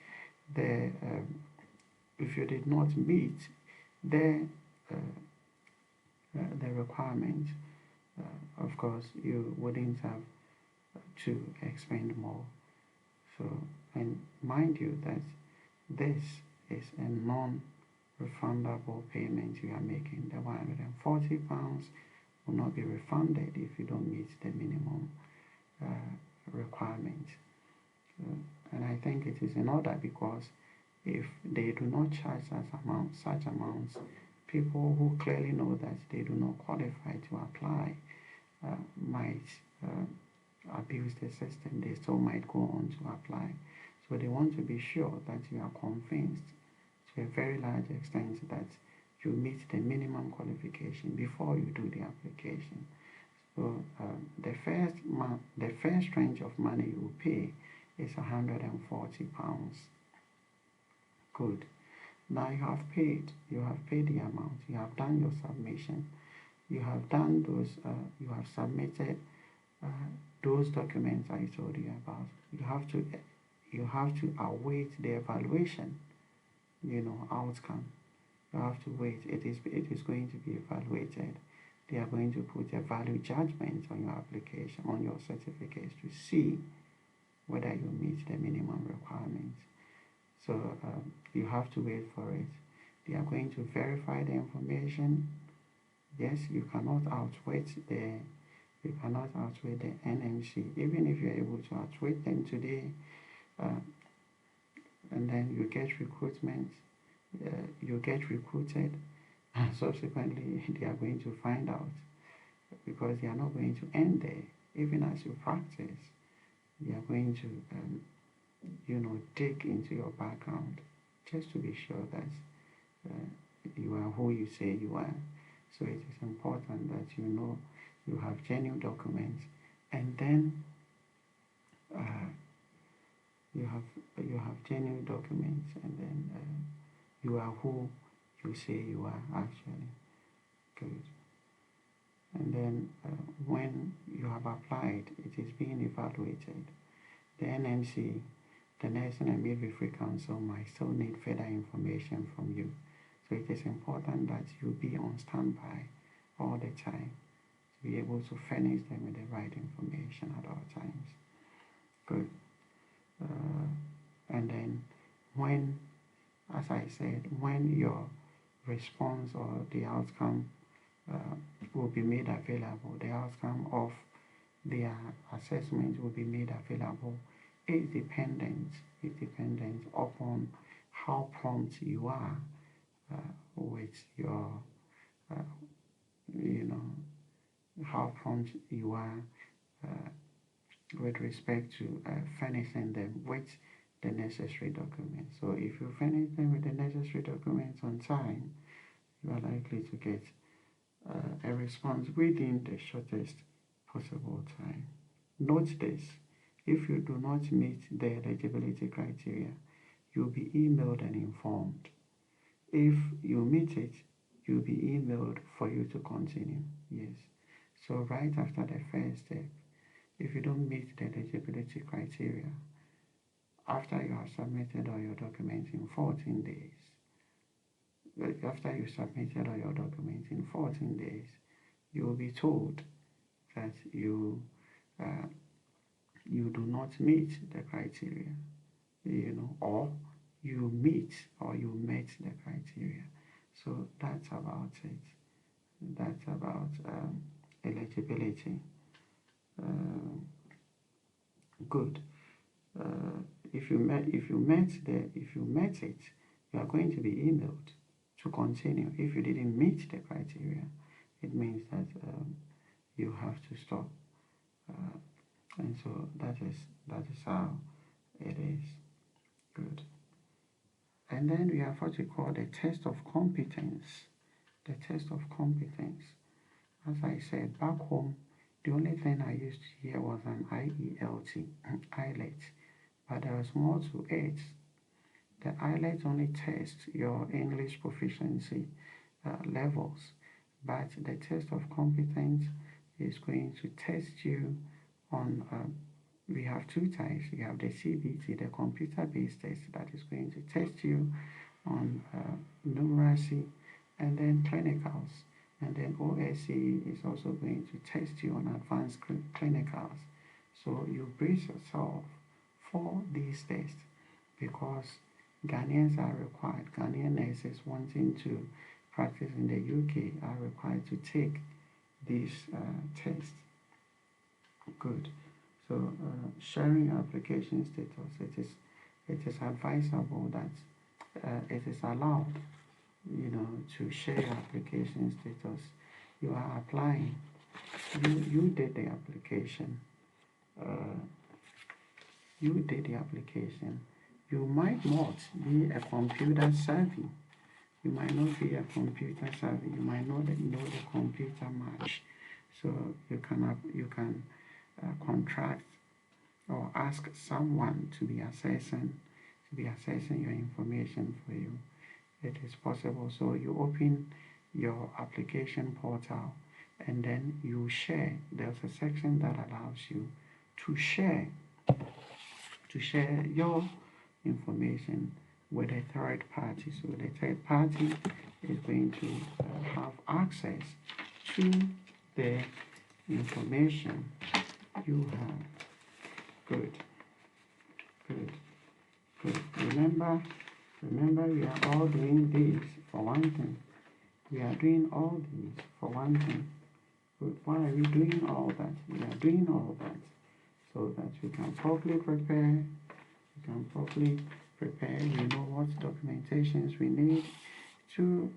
Speaker 1: the requirement, of course you wouldn't have to expend more. So, and mind you that this is a non-refundable payment you are making. The £140 will not be refunded if you don't meet the minimum requirement. And I think it is in order, because if they do not charge such amounts, people who clearly know that they do not qualify to apply might abuse the system. They still might go on to apply. So they want to be sure that you are convinced to a very large extent that you meet the minimum qualification before you do the application. So the first range of money you will pay is £140. Good. Now you have paid the amount, you have done your submission, you have done those, you have submitted those documents I told you about. You have to await the evaluation, outcome. You have to wait. It is going to be evaluated. They are going to put a value judgment on your application, on your certificates, to see whether you meet the minimum requirements. So you have to wait for it. They are going to verify the information. Yes, you cannot outwit the NMC, even if you are able to outwit them today, and then you get recruitment, you get recruited, and subsequently they are going to find out, because they are not going to end there. Even as you practice, they are going to dig into your background just to be sure that you are who you say you are. So it is important that you have genuine documents, and then you have genuine documents, and then you are who you say you are actually. Good. And then when you have applied, it is being evaluated. The NMC, the Nursing and Midwifery Council, might still need further information from you. So it is important that you be on standby all the time to be able to furnish them with the right information at all times. Good. And then when, as I said, when your response or the outcome will be made available, the outcome of their assessment will be made available, is dependent upon how prompt you are with your, how prompt you are with respect to furnishing them with the necessary documents. So if you furnish them with the necessary documents on time, you are likely to get a response within the shortest possible time. Note this: if you do not meet the eligibility criteria, you'll be emailed and informed. If you meet it, you'll be emailed for you to continue. Yes. So right after the first step, if you don't meet the eligibility criteria, after you have submitted all your documents in 14 days, after you submitted all your documents in 14 days, you will be told that uh, you do not meet the criteria, or you meet or you met the criteria. So that's about it. That's about eligibility. Good. If you met it, you are going to be emailed to continue. If you didn't meet the criteria, it means that you have to stop. And so that is how it is. Good. And then we have what we call the test of competence. The test of competence. As I said, back home, the only thing I used to hear was an IELT, IELT, but there is more to it. The IELT only tests your English proficiency levels, but the test of competence is going to test you on, we have two types. You have the CBT, the computer-based test, that is going to test you on numeracy, and then clinicals. And then OSCE is also going to test you on advanced clinicals. So you brace yourself for these tests because Ghanaians are required, Ghanaian nurses wanting to practice in the UK are required to take these tests. Good. So sharing application status, it is advisable that it is allowed, to share your application status. You are applying. You did the application. You might not be a computer savvy. You might not be a computer savvy. You might not know the computer much. So you can contract or ask someone to be assessing your information for you. It is possible. So you open your application portal and then you share. There's a section that allows you to share your information with a third party. So the third party is going to have access to the information you have. Good. Remember, we are all doing this for one thing. We are doing all these for one thing. But why are we doing all that? We are doing all that so that we can properly prepare. We know what documentations we need to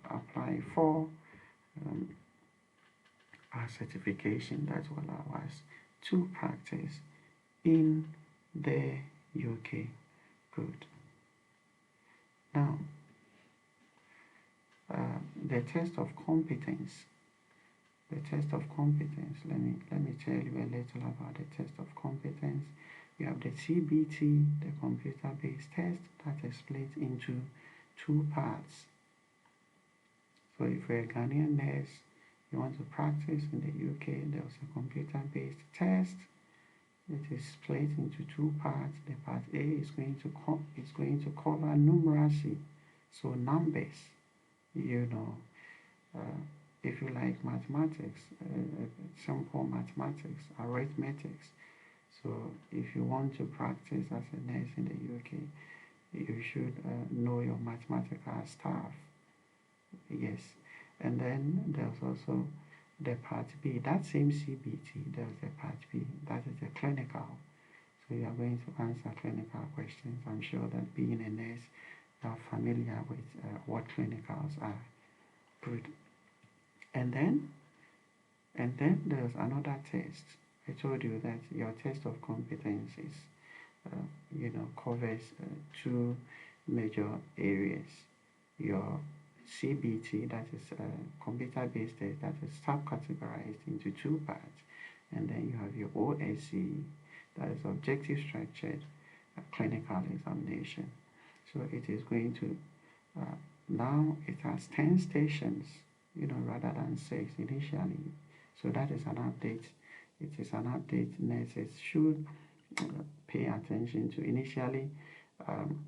Speaker 1: apply for our certification that will allow us to practice in the UK. Good. Now, the test of competence. Let me tell you a little about the test of competence. We have the CBT, the computer-based test, that is split into two parts. So if you're a Ghanaian nurse, you want to practice in the UK, there's a computer-based test. It is split into two parts. The part A is going to cover numeracy, so numbers. If you like mathematics, simple mathematics, arithmetics. So if you want to practice as a nurse in the UK, you should know your mathematical stuff. Yes. And then there's also the part B, that same CBT, there's the part B, that is the clinical. So you are going to answer clinical questions. I'm sure that being a nurse, you are familiar with what clinicals are. Good. And then there's another test. I told you that your test of competencies, covers two major areas. Your CBT, that is computer-based test, that is subcategorized into two parts. And then you have your OSCE, that is objective structured clinical examination. So it is going to, now it has 10 stations, rather than 6 initially. So that is an update. It is an update nurses should pay attention to. Initially, um,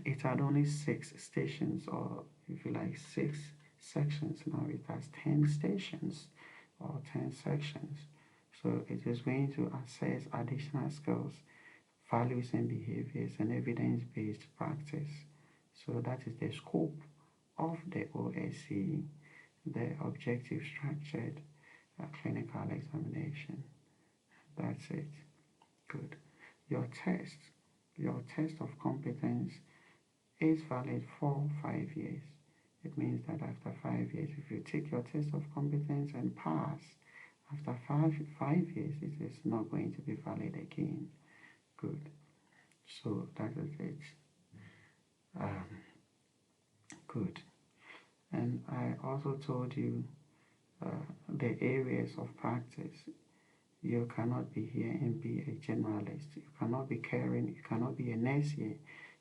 Speaker 1: it had only 6 stations, or if you like 6 sections. Now it has 10 stations or 10 sections. So it is going to assess additional skills, values and behaviors, and evidence-based practice. So that is the scope of the OSCE, the objective structured clinical examination. That's it. Good. Your test of competence is valid for 5 years. It means that after 5 years, if you take your test of competence and pass, after five years, it is not going to be valid again. Good. So that is it. Good. And I also told you the areas of practice. You cannot be here and be a generalist. You cannot be caring. You cannot be a nurse here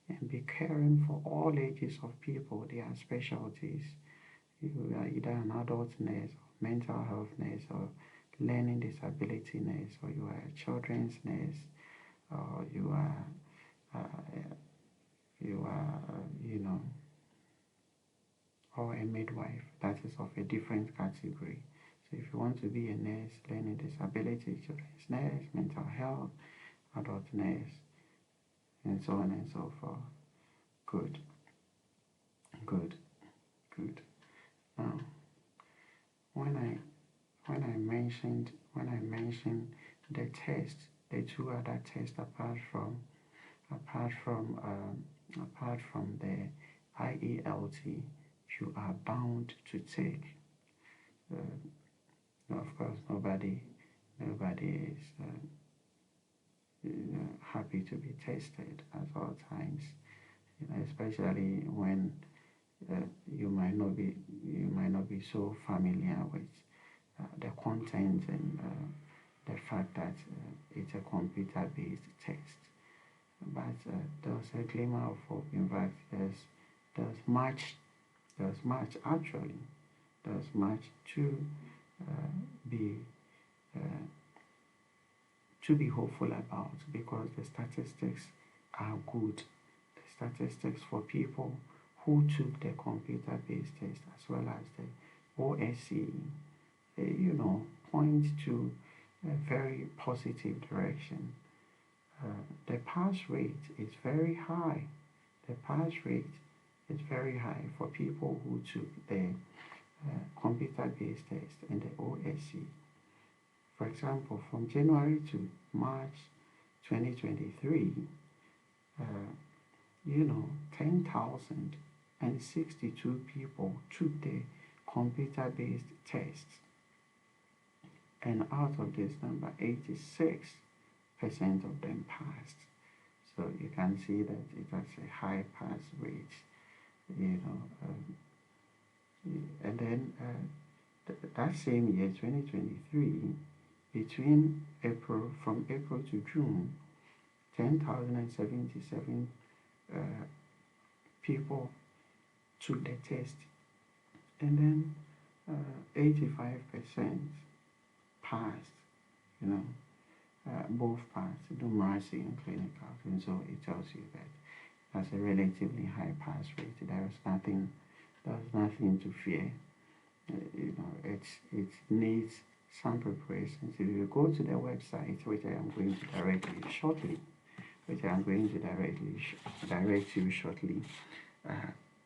Speaker 1: and be caring for all ages of people. There are specialties. You are either an adult nurse, or mental health nurse, or learning disability nurse, or you are a children's nurse, or you are, or a midwife. That is of a different category. So if you want to be a nurse, learning disability, children's nurse, mental health, adult nurse, and so on and so forth. Good. Now, when I mentioned the test, the 2 other tests apart from the IELT, you are bound to take. Of course, nobody is happy to be tested at all times, especially when you might not be so familiar with the content and the fact that it's a computer-based test. But there's a glimmer of hope. In fact, there's much to be hopeful about, because the statistics are good. The statistics for people who took the computer-based test as well as the OSCE, point to a very positive direction. The pass rate is very high. The pass rate is very high for people who took the computer-based test and the OSCE. For example, from January to March 2023, 10,062 people took the computer-based tests, and out of this number, 86% of them passed. So you can see that it has a high pass rate, and then that same year, 2023, from April to June, 10,077 people took the test, and then 85% passed. Both passed, numeracy and clinical, and so it tells you that that's a relatively high pass rate. There's nothing to fear. It needs some preparations. If you go to the website, which I am going to direct you shortly,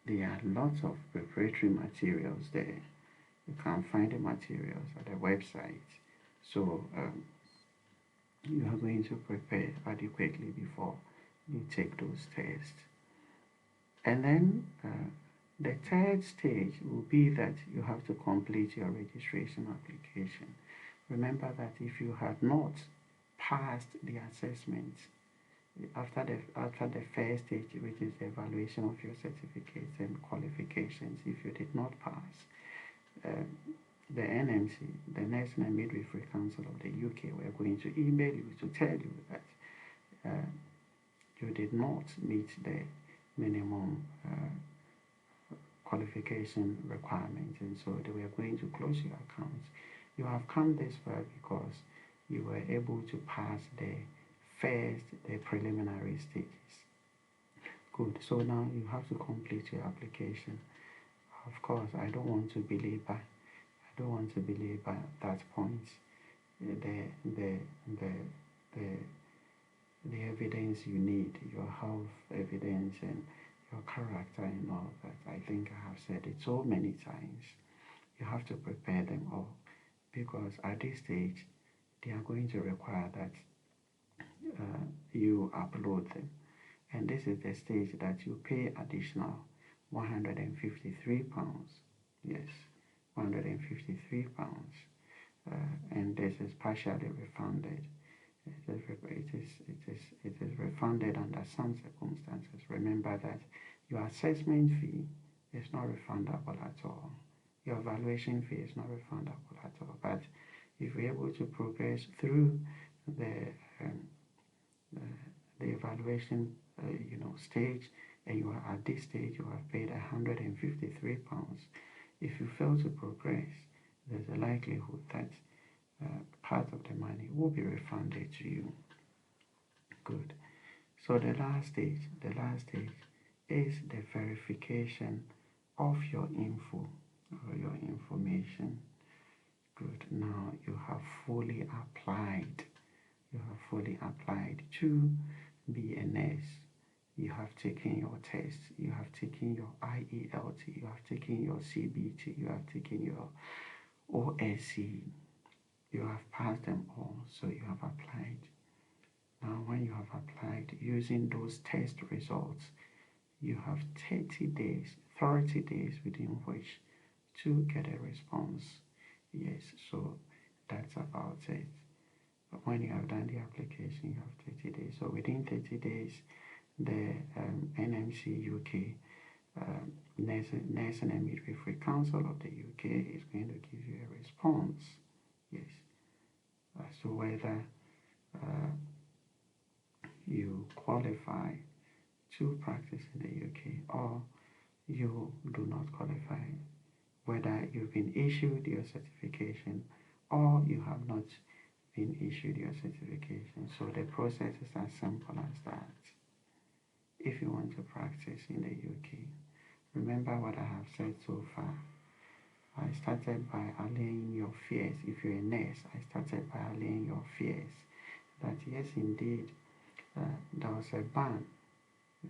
Speaker 1: there are lots of preparatory materials there. You can find the materials at the website. So you are going to prepare adequately before you take those tests. And then the third stage will be that you have to complete your registration application. Remember that if you had not passed the assessment after the first stage, which is the evaluation of your certificates and qualifications, if you did not pass, the NMC, the National Midwifery Council of the UK, we are going to email you to tell you that you did not meet the minimum qualification requirements, and so they were going to close your account. You have come this far because you were able to pass the preliminary stages. Good. So now you have to complete your application. Of course, I don't want to belabor. I don't want to belabor that point. The the the the the evidence you need, your health evidence and your character and all that. I think I have said it so many times. You have to prepare them all because at this stage they are going to require that you upload them, and this is the stage that you pay additional £153. Yes, £153, and this is partially refunded. It is refunded under some circumstances. Remember that your assessment fee is not refundable at all. Your evaluation fee is not refundable at all. But if you're able to progress through the evaluation stage, and you are at this stage, you have paid £153. If you fail to progress, there's a likelihood that part of the money will be refunded to you. Good. So the last stage is the verification of your info or your information. Good. Now you have fully applied. You have fully applied to be a nurse. You have taken your test. You have taken your IELT. You have taken your CBT. You have taken your OSC. You have passed them all, so you have applied. Now, when you have applied using those test results, you have 30 days within which to get a response. Yes, so that's about it. When you have done the application, you have 30 days. So within 30 days, the NMC UK, Nursing and Midwifery Council of the UK, is going to give you a response. Yes, as to whether you qualify to practice in the UK or you do not qualify, whether you've been issued your certification or you have not been issued your certification. So the process is as simple as that. If you want to practice in the UK, remember what I have said so far. I started by allaying your fears. If you're a nurse, I started by allaying your fears that yes, indeed, there was a ban.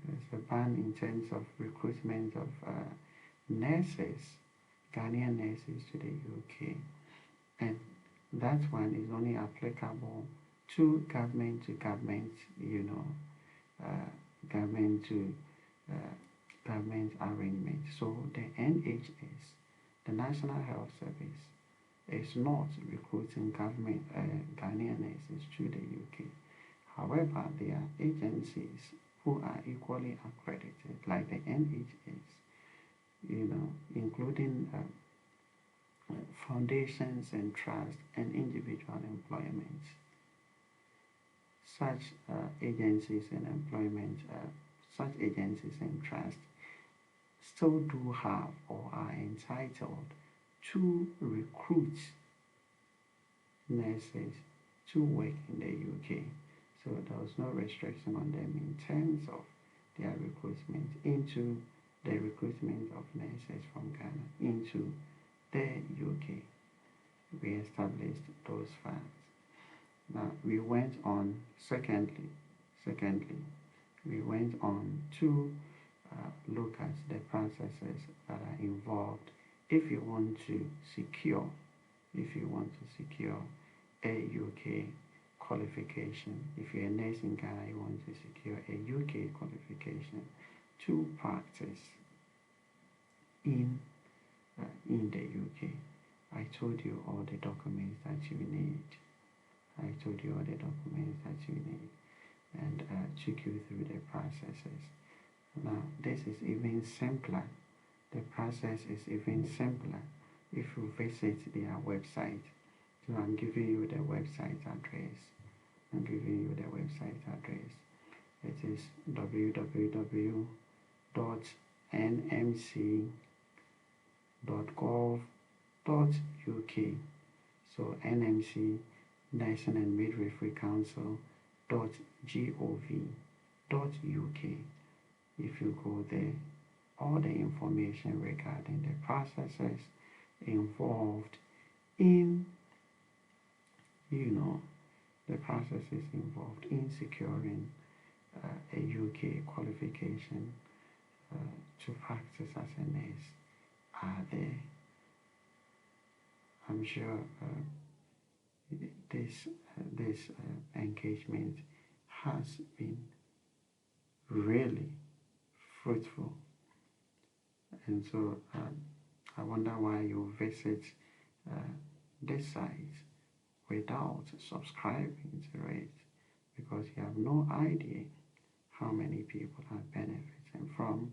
Speaker 1: There's a ban in terms of recruitment of nurses, Ghanaian nurses to the UK. And that one is only applicable to government, government arrangement. So the NHS, the National Health Service, is not recruiting Ghanaian nurses to the UK. However, there are agencies who are equally accredited, like the NHS, including foundations and trusts and individual employment. Such agencies and trusts still do have or are entitled to recruit nurses to work in the UK. So there was no restriction on them in terms of their recruitment into the recruitment of nurses from Ghana into the UK. We established those facts. Now we went on, secondly, we went on to look at the processes that are involved if you want to secure a UK qualification. If you're a nurse in Ghana, you want to secure a UK qualification to practice in the UK. I told you all the documents that you need. and took you through the processes. Now, this is even simpler. The process is even simpler if you visit their website. So I'm giving you the website address. It is www.nmc.gov.uk. So NMC, Nursing and Midwifery Council .gov.uk. If you go there, all the information regarding the processes involved in, the processes involved in securing a UK qualification to practice as a nurse are there. I'm sure this engagement has been really fruitful, and so I wonder why you visit this site without subscribing to it, because you have no idea how many people are benefiting from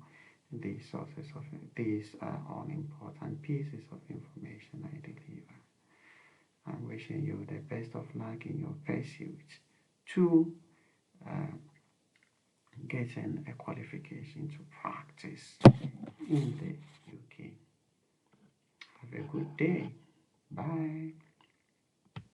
Speaker 1: these sources of these all important pieces of information I deliver. I'm wishing you the best of luck in your pursuit to getting a qualification to practice in the UK. Have a good day. Bye.